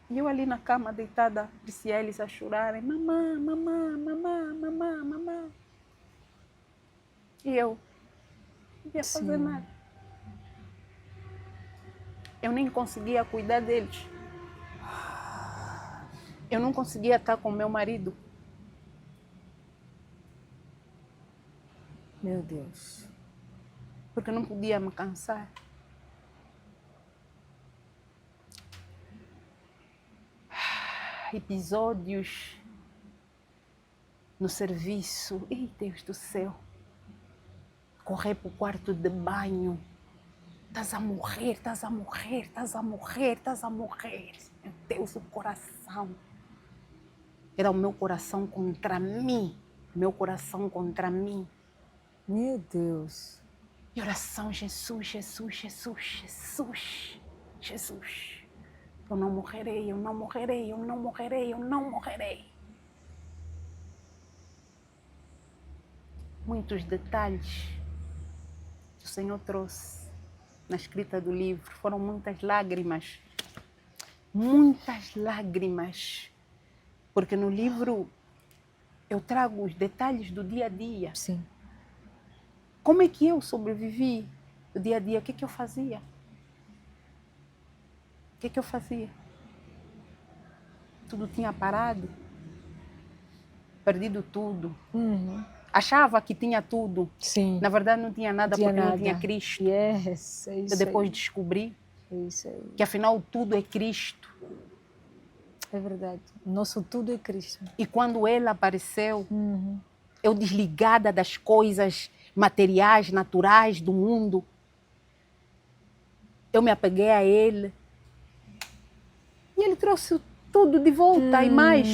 E eu ali na cama, deitada, disse a eles a chorarem, mamã, mamã, mamã, mamã, mamã. E eu não ia fazer nada. Eu nem conseguia cuidar deles. Eu não conseguia estar com meu marido. Meu Deus. Porque eu não podia me cansar. Episódios no serviço. Ei, Deus do céu. Correr para o quarto de banho. Estás a morrer, estás a morrer, estás a morrer, estás a morrer. Meu Deus, o coração. Era o meu coração contra mim. Meu coração contra mim. Meu Deus. E oração, Jesus, Jesus, Jesus, Jesus, Jesus. Eu não morrerei, eu não morrerei, eu não morrerei, eu não morrerei. Muitos detalhes que o Senhor trouxe na escrita do livro. Foram muitas lágrimas. Muitas lágrimas. Porque no livro eu trago os detalhes do dia a dia. Sim. Como é que eu sobrevivi o dia a dia? O que é que eu fazia? O que é que eu fazia? Tudo tinha parado. Perdido tudo. Achava que tinha tudo. Sim. Na verdade não tinha nada porque não tinha Cristo. Yes, é isso Eu depois aí. descobri É isso aí. que afinal tudo é Cristo. É verdade. Nosso tudo é Cristo. E quando Ele apareceu, eu desligada das coisas materiais, naturais do mundo, eu me apeguei a Ele. E Ele trouxe tudo de volta e mais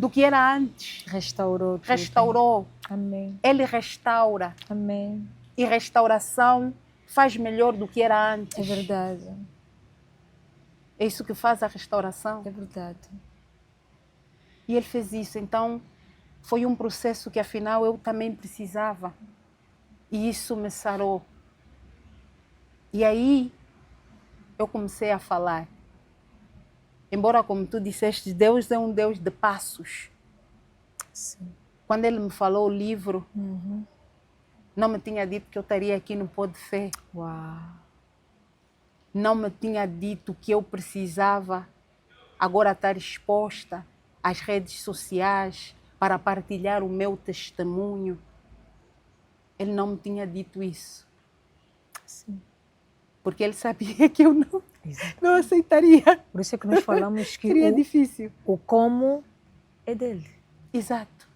do que era antes. Restaurou tudo. Restaurou. Amém. Ele restaura. Amém. E restauração faz melhor do que era antes. É verdade. É isso que faz a restauração. É verdade. E Ele fez isso. Então, foi um processo que afinal eu também precisava. E isso me sarou. E aí, eu comecei a falar. Embora, como tu disseste, Deus é um Deus de passos. Sim. Quando Ele me falou o livro, não me tinha dito que eu estaria aqui no Pó de Fé. Uau. Não me tinha dito que eu precisava agora estar exposta às redes sociais para partilhar o meu testemunho. Ele não me tinha dito isso. Sim. Porque Ele sabia que eu não Exato. aceitaria. Por isso é que nós falamos que Seria difícil. o como é dele. Exato.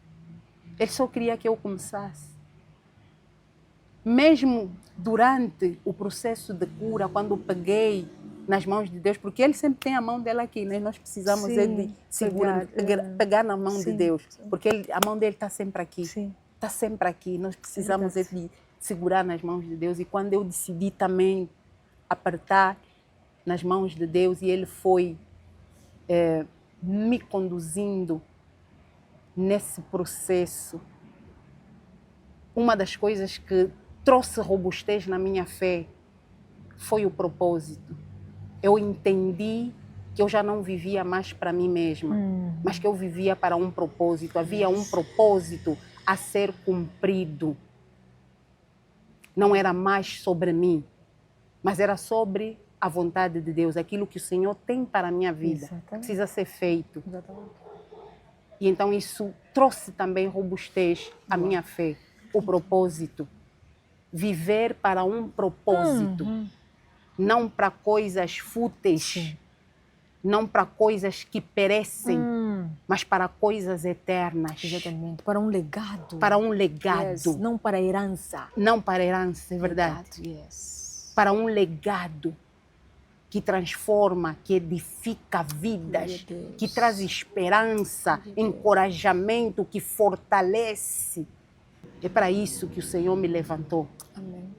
Ele só queria que eu começasse. Mesmo durante o processo de cura, quando eu peguei nas mãos de Deus, porque Ele sempre tem a mão dele aqui, né? Nós precisamos de pegar na mão de Deus, porque a mão dele está sempre aqui. Sim. Está sempre aqui. Nós precisamos de segurar nas mãos de Deus. E quando eu decidi também apertar nas mãos de Deus, e Ele foi me conduzindo nesse processo, uma das coisas que trouxe robustez na minha fé foi o propósito. Eu entendi que eu já não vivia mais para mim mesma, mas que eu vivia para um propósito. Havia um propósito a ser cumprido. Não era mais sobre mim, mas era sobre a vontade de Deus, aquilo que o Senhor tem para a minha vida. Exatamente. Precisa ser feito. Exatamente. E então isso trouxe também robustez à minha fé, o propósito. Viver para um propósito, não para coisas fúteis, não para coisas que perecem, mas para coisas eternas. Exatamente. Para um legado. Para um legado. Yes. Não para herança. Não para herança, é verdade. Legado. Yes. Para um legado que transforma, que edifica vidas, que traz esperança, encorajamento, que fortalece. É para isso que o Senhor me levantou. Amém.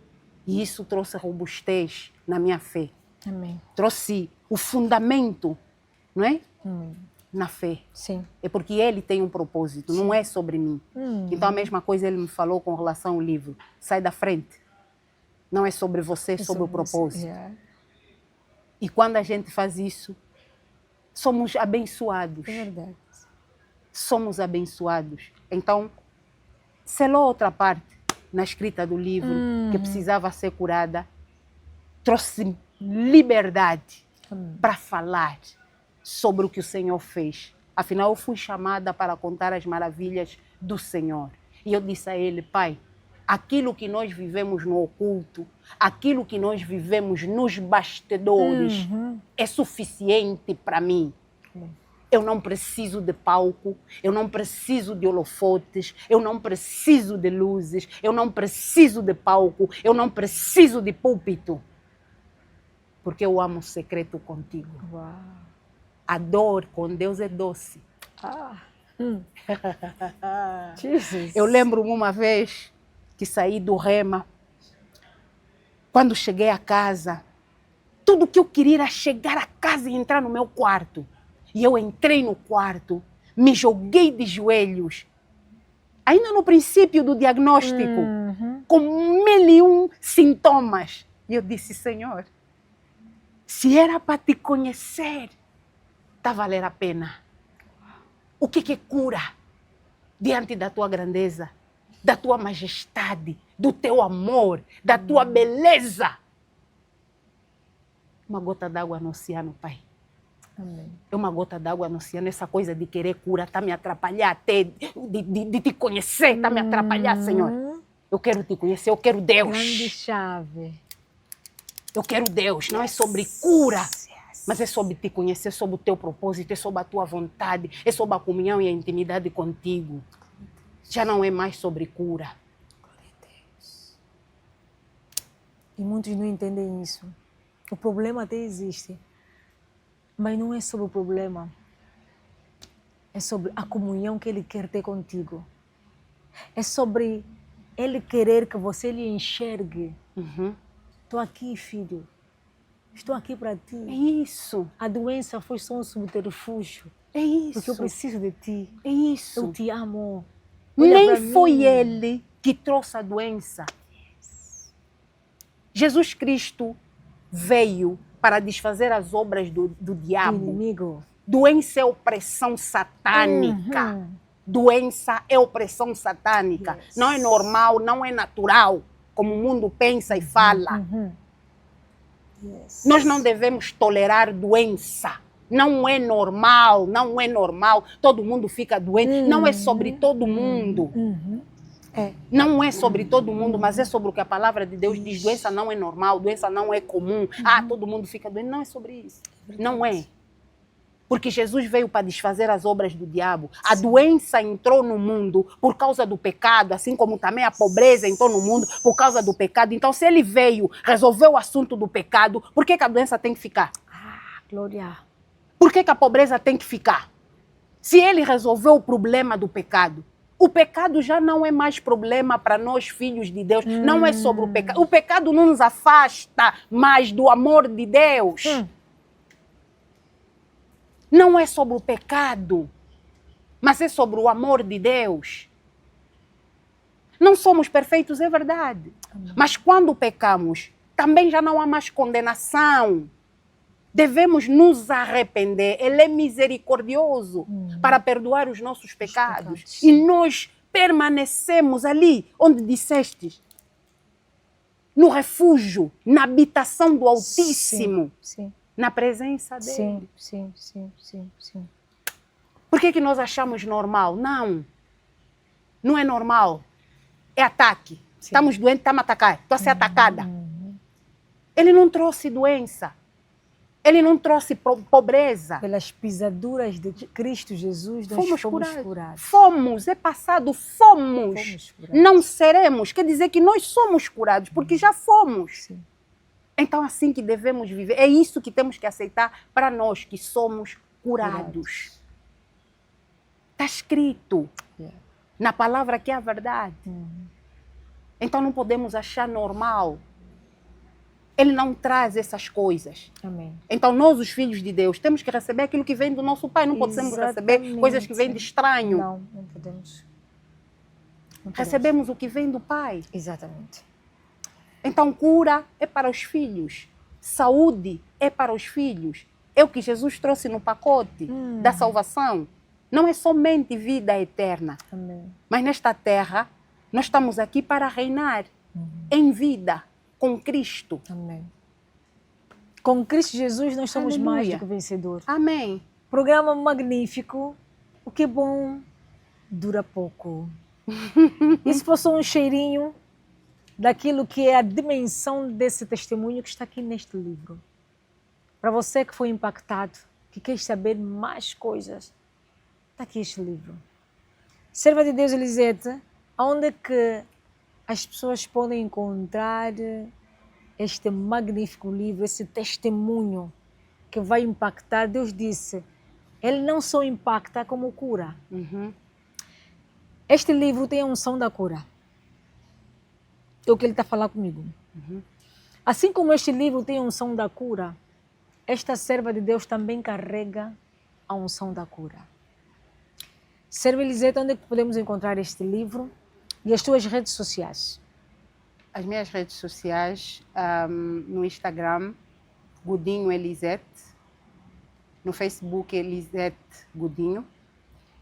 E isso trouxe robustez na minha fé. Amém. Trouxe o fundamento, não é? Na fé. Sim. É porque Ele tem um propósito, não é sobre mim. Então a mesma coisa Ele me falou com relação ao livro. Sai da frente. Não é sobre você, é sobre o propósito. Yeah. E quando a gente faz isso, somos abençoados. É verdade. Somos abençoados. Então, selou outra parte na escrita do livro que precisava ser curada. Trouxe liberdade para falar. sobre o que o Senhor fez. Afinal, eu fui chamada para contar as maravilhas do Senhor. E eu disse a ele, Pai, aquilo que nós vivemos no oculto, aquilo que nós vivemos nos bastidores, é suficiente para mim. Eu não preciso de palco, eu não preciso de holofotes, eu não preciso de luzes, eu não preciso de palco, eu não preciso de púlpito. Porque eu amo o secreto contigo. Uau. A dor com Deus é doce. Jesus. Eu lembro uma vez que saí do Rema, quando cheguei a casa, tudo que eu queria era chegar a casa e entrar no meu quarto. E eu entrei no quarto, me joguei de joelhos, ainda no princípio do diagnóstico, com 1001 sintomas. E eu disse, Senhor, se era para te conhecer, está a valer a pena. O que é cura diante da tua grandeza, da tua majestade, do teu amor, da tua beleza? Uma gota d'água no oceano, Pai. Amém. É uma gota d'água no oceano. Essa coisa de querer cura está me atrapalhar até de te conhecer, está me atrapalhar, Senhor. Eu quero te conhecer, eu quero Deus. Grande chave. Eu quero Deus. Não é sobre cura, mas é sobre te conhecer, sobre o teu propósito, é sobre a tua vontade, é sobre a comunhão e a intimidade contigo. Já não é mais sobre cura. E muitos não entendem isso. O problema até existe, mas não é sobre o problema. É sobre a comunhão que Ele quer ter contigo. É sobre Ele querer que você lhe enxergue. Estou aqui, filho. Estou aqui para ti. É isso. A doença foi só um subterfúgio. É isso. Porque eu preciso de ti. É isso. Eu te amo. Olha Nem pra foi mim. Ele que trouxe a doença. Jesus Cristo veio para desfazer as obras do diabo. Inimigo. Doença é opressão satânica. Doença é opressão satânica. Yes. Não é normal, não é natural, como o mundo pensa e fala. Yes. Nós não devemos tolerar doença. Não é normal, não é normal. Todo mundo fica doente. Não é sobre todo mundo. Não é sobre todo mundo, mas é sobre o que a palavra de Deus diz. Doença não é normal, doença não é comum. Todo mundo fica doente. Não é sobre isso. Não é. Porque Jesus veio para desfazer as obras do diabo. A doença entrou no mundo por causa do pecado, assim como também a pobreza entrou no mundo por causa do pecado. Então, se ele veio resolver o assunto do pecado, por que a doença tem que ficar? Glória. Por que a pobreza tem que ficar? Se ele resolveu o problema do pecado, o pecado já não é mais problema para nós, filhos de Deus. Não é sobre o pecado. O pecado não nos afasta mais do amor de Deus. Não é sobre o pecado, mas é sobre o amor de Deus. Não somos perfeitos, é verdade. Mas quando pecamos, também já não há mais condenação. Devemos nos arrepender. Ele é misericordioso para perdoar os nossos pecados. E nós permanecemos ali onde dissestes. No refúgio, na habitação do Altíssimo. Sim. Na presença dele. Sim. Por que nós achamos normal? Não. Não é normal. É ataque. Estamos doentes, estamos a atacar. Estou a ser atacada. Ele não trouxe doença. Ele não trouxe pobreza. Pelas pisaduras de Cristo Jesus, nós fomos curados. Fomos, é passado, fomos. Não seremos. Quer dizer que nós somos curados, porque já fomos. Sim. Então, assim que devemos viver. É isso que temos que aceitar para nós que somos curados. Está escrito na palavra que é a verdade. Então, não podemos achar normal. Ele não traz essas coisas. Amém. Então, nós, os filhos de Deus, temos que receber aquilo que vem do nosso Pai. Não podemos receber coisas que vêm de estranho. Não podemos. Recebemos o que vem do Pai. Exatamente. Então, cura é para os filhos. Saúde é para os filhos. É o que Jesus trouxe no pacote da salvação. Não é somente vida eterna. Amém. Mas nesta terra, nós estamos aqui para reinar em vida com Cristo. Amém. Com Cristo Jesus nós somos Aleluia. mais do que vencedores. Amém. Programa magnífico. O que é bom dura pouco. Isso foi só um cheirinho daquilo que é a dimensão desse testemunho que está aqui neste livro. Para você que foi impactado, que quer saber mais coisas, está aqui este livro. Serva de Deus Elisete, onde é que as pessoas podem encontrar este magnífico livro, esse testemunho que vai impactar? Deus disse, ele não só impacta como cura. Este livro tem a unção da cura. É o que ele está falando comigo. Assim como este livro tem a unção da cura, esta serva de Deus também carrega a unção da cura. Serva Elisete, onde é que podemos encontrar este livro? E as tuas redes sociais? As minhas redes sociais, no Instagram, Godinho Elisete, no Facebook Elisete Godinho,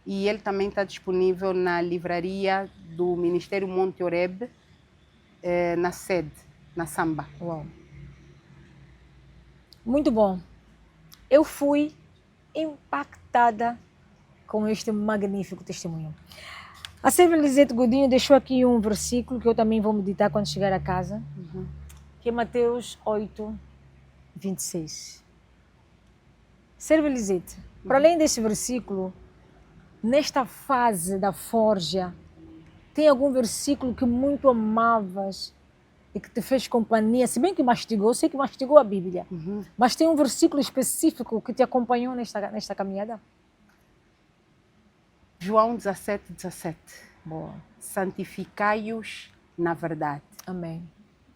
e ele também está disponível na livraria do Ministério Monte Oreb, na sede, na Samba. Uau. Muito bom. Eu fui impactada com este magnífico testemunho. A serva Elisete Godinho deixou aqui um versículo que eu também vou meditar quando chegar a casa, que é Mateus 8, 26. Serva Elisete, para além desse versículo, nesta fase da forja, tem algum versículo que muito amavas e que te fez companhia, se bem que mastigou, eu sei que mastigou a Bíblia, mas tem um versículo específico que te acompanhou nesta caminhada? João 17, 17. Boa. Santificai-os na verdade. Amém.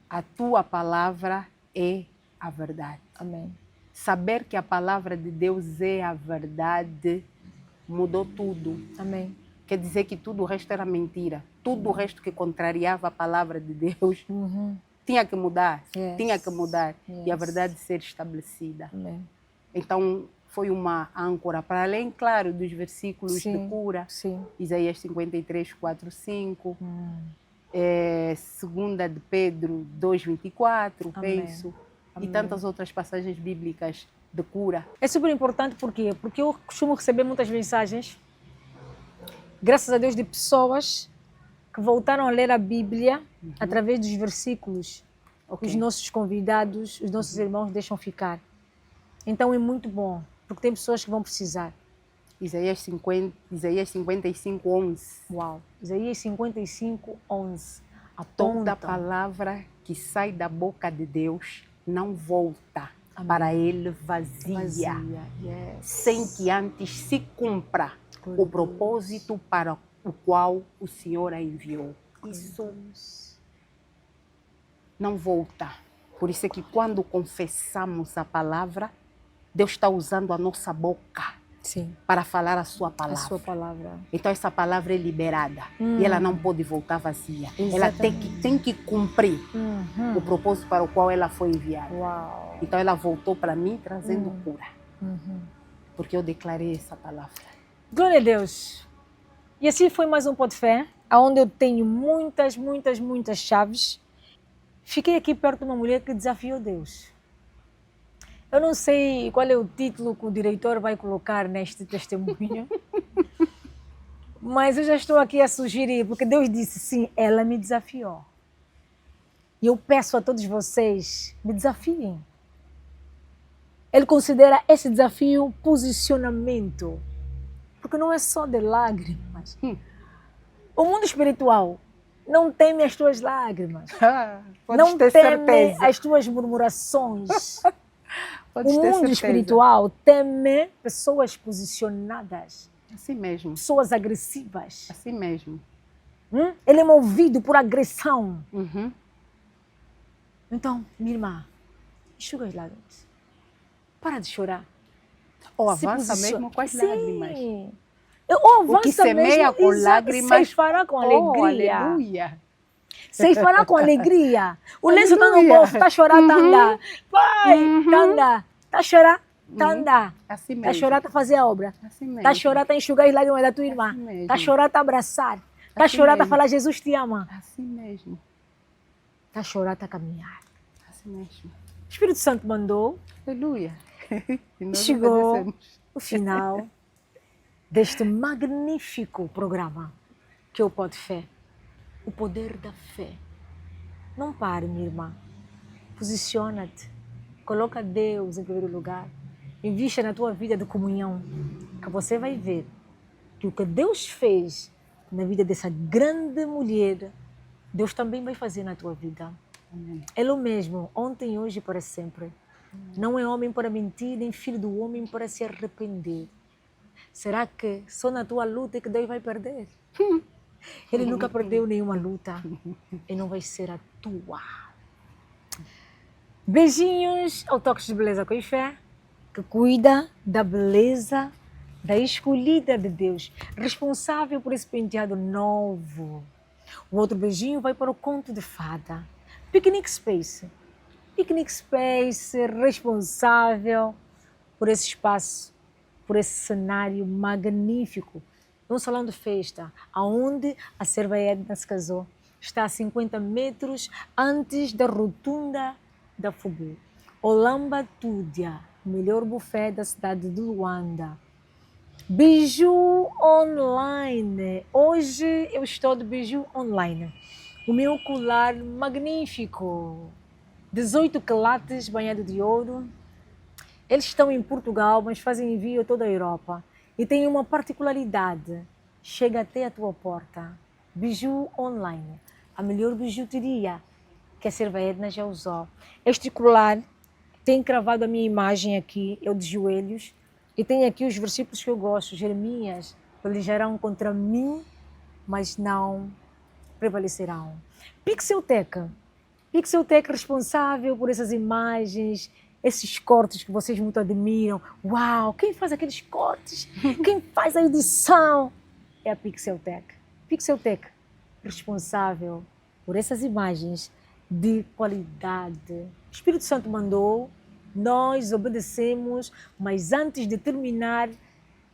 A tua palavra é a verdade. Amém. Saber que a palavra de Deus é a verdade mudou tudo. Amém. Quer dizer que tudo o resto era mentira. Tudo o resto que contrariava a palavra de Deus tinha que mudar. Yes. Tinha que mudar. E a Yes. verdade ser estabelecida. Amém. Então, foi uma âncora, para além, claro, dos versículos Sim. de cura. Sim. Isaías 53, 4, 5. Segunda de Pedro 2, 24, Amém. penso. Amém. E tantas outras passagens bíblicas de cura. É super importante por quê? Porque eu costumo receber muitas mensagens, graças a Deus, de pessoas que voltaram a ler a Bíblia através dos versículos que os nossos convidados, os nossos irmãos deixam ficar. Então é muito bom, porque tem pessoas que vão precisar. Isaías 55, 11. Uau! Isaías 55, 11. Toda Aponta. palavra que sai da boca de Deus não volta Amém. para ele vazia, Yes. sem que antes se cumpra Glória o a propósito para o qual o Senhor a enviou. Isso não volta. Por isso é que quando confessamos a palavra, Deus está usando a nossa boca Sim. para falar a sua A palavra. sua palavra. Então essa palavra é liberada e ela não pode voltar vazia. Ela tem que cumprir o propósito para o qual ela foi enviada. Uau! Então ela voltou para mim trazendo cura, porque eu declarei essa palavra. Glória a Deus! E assim foi mais um Pó de Fé, onde eu tenho muitas chaves. Fiquei aqui perto de uma mulher que desafiou Deus. Eu não sei qual é o título que o diretor vai colocar neste testemunho, mas eu já estou aqui a sugerir, porque Deus disse sim, ela me desafiou. E eu peço a todos vocês, me desafiem. Ele considera esse desafio posicionamento, porque não é só de lágrimas. O mundo espiritual não teme as tuas lágrimas, não teme as tuas murmurações. O mundo espiritual teme pessoas posicionadas, Assim mesmo, pessoas agressivas. assim mesmo. Ele é movido por agressão. Então, minha irmã, enxuga as lágrimas. Para de chorar. Ou avança mesmo com as lágrimas. Ou avança o que semeia mesmo, com lágrimas, fará com alegria. Aleluia. Vocês fará com alegria. O lenço está no bolso, está chorando, anda. Pai, anda. Está chorando, anda. Assim mesmo. Está chorando, está fazer a obra. Assim mesmo. Está chorando, está enxugar as lágrimas da tua irmã. Assim Está chorando, está abraçar. Está Assim chorando, está mesmo. falar Jesus te ama. Assim mesmo. Está chorando, está caminhar. Assim mesmo. O Espírito Santo mandou. Aleluia. E nós Chegou obedecemos. no final deste magnífico programa que é o Pode Fé, o poder da fé. Não pare, minha irmã. Posiciona-te. Coloca Deus em primeiro lugar. Invista na tua vida de comunhão, que você vai ver que o que Deus fez na vida dessa grande mulher, Deus também vai fazer na tua vida. Amém. Ele é o mesmo, ontem, hoje e para sempre. Não é homem para mentir, nem filho do homem para se arrepender. Será que só na tua luta é que Deus vai perder? Ele nunca perdeu nenhuma luta e não vai ser a tua. Beijinhos ao Toques de Beleza com Fé, que cuida da beleza da escolhida de Deus, responsável por esse penteado novo. O outro beijinho vai para o Conto de Fada. Picnic Space. Picnic Space, responsável por esse espaço, por esse cenário magnífico. Um salão de festa, onde a serva Edna se casou. Está a 50 metros antes da rotunda da Fubu. Olamba Túdia, melhor buffet da cidade de Luanda. Biju Online. Hoje eu estou de Biju Online. O meu colar magnífico. 18 quilates banhado de ouro. Eles estão em Portugal, mas fazem envio a toda a Europa. E tem uma particularidade. Chega até a tua porta. Biju Online. A melhor bijuteria que a serva Edna já usou. Este colar tem cravado a minha imagem aqui, eu de joelhos. E tem aqui os versículos que eu gosto. Jeremias, pelejarão contra mim, mas não prevalecerão. Pixeltech. Pixeltech responsável por essas imagens, esses cortes que vocês muito admiram. Uau, quem faz aqueles cortes? Quem faz a edição? É a Pixeltech. Pixeltech, responsável por essas imagens de qualidade. O Espírito Santo mandou, nós obedecemos, mas antes de terminar,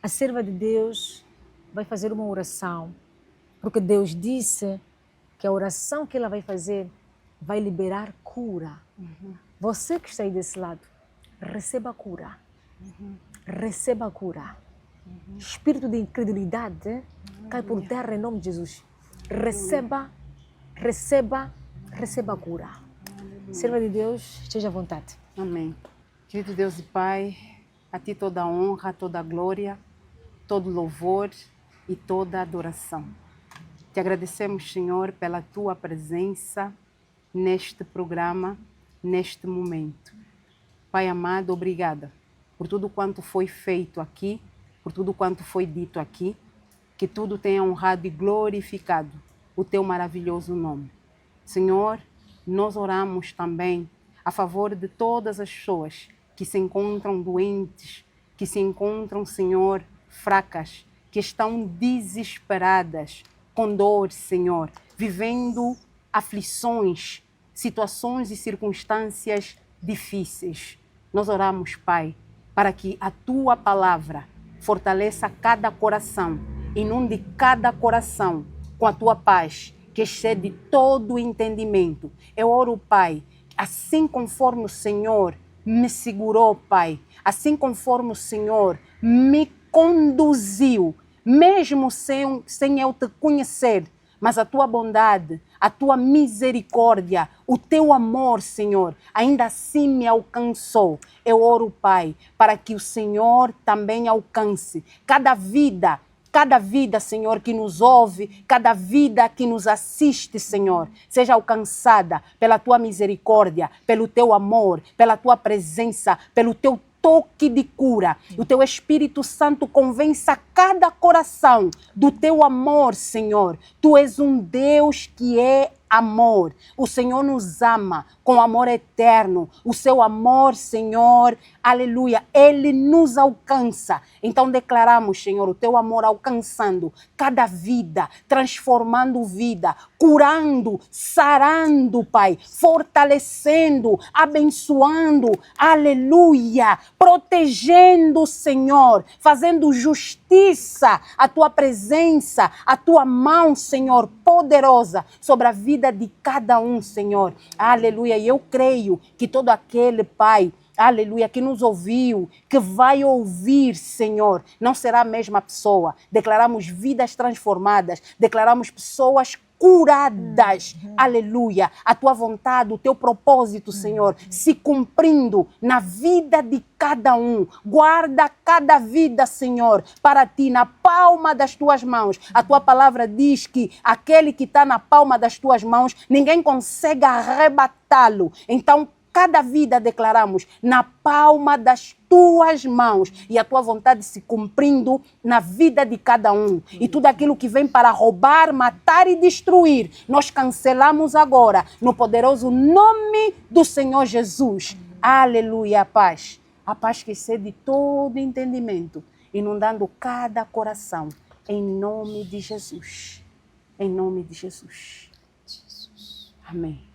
a serva de Deus vai fazer uma oração. Porque Deus disse que a oração que ela vai fazer vai liberar cura. Você que está aí desse lado, receba a cura. Receba a cura. Espírito de incredulidade cai por terra em nome de Jesus. Receba a cura. Serva de Deus, esteja à vontade. Amém. Querido Deus e Pai, a Ti toda a honra, toda a glória, todo louvor e toda adoração. Te agradecemos, Senhor, pela Tua presença neste programa, neste momento. Pai amado, obrigada por tudo quanto foi feito aqui, por tudo quanto foi dito aqui, que tudo tenha honrado e glorificado o Teu maravilhoso nome. Senhor, nós oramos também a favor de todas as pessoas que se encontram doentes, que se encontram, Senhor, fracas, que estão desesperadas, com dor, Senhor, vivendo aflições, situações e circunstâncias difíceis. Nós oramos, Pai, para que a Tua palavra fortaleça cada coração, inunde cada coração com a Tua paz, que excede todo o entendimento. Eu oro, Pai, assim conforme o Senhor me segurou, Pai, assim conforme o Senhor me conduziu, mesmo sem eu te conhecer, mas a Tua bondade, a Tua misericórdia, o Teu amor, Senhor, ainda assim me alcançou. Eu oro, Pai, para que o Senhor também alcance cada vida, Senhor, que nos ouve, cada vida que nos assiste, Senhor, seja alcançada pela Tua misericórdia, pelo Teu amor, pela Tua presença, pelo Teu toque de cura. O Teu Espírito Santo convença cada coração do Teu amor, Senhor. Tu és um Deus que é amor. O Senhor nos ama com amor eterno. O Seu amor, Senhor, aleluia, Ele nos alcança. Então declaramos, Senhor, o Teu amor alcançando cada vida, transformando vida, curando, sarando, Pai, fortalecendo, abençoando, aleluia, protegendo, Senhor, fazendo justiça, a Tua presença, a Tua mão, Senhor, poderosa sobre a vida de cada um, Senhor. Aleluia. E eu creio que todo aquele, Pai, aleluia, que nos ouviu, que vai ouvir, Senhor, não será a mesma pessoa. Declaramos vidas transformadas, declaramos pessoas curadas, aleluia. A tua vontade, o teu propósito, Senhor, se cumprindo na vida de cada um. Guarda cada vida, Senhor, para ti, na palma das tuas mãos. A tua palavra diz que aquele que está na palma das tuas mãos, ninguém consegue arrebatá-lo. Então, cada vida declaramos na palma das tuas mãos e a tua vontade se cumprindo na vida de cada um. E tudo aquilo que vem para roubar, matar e destruir, nós cancelamos agora no poderoso nome do Senhor Jesus. Aleluia, a paz. A paz que excede todo entendimento, inundando cada coração. Em nome de Jesus. Em nome de Jesus. Amém.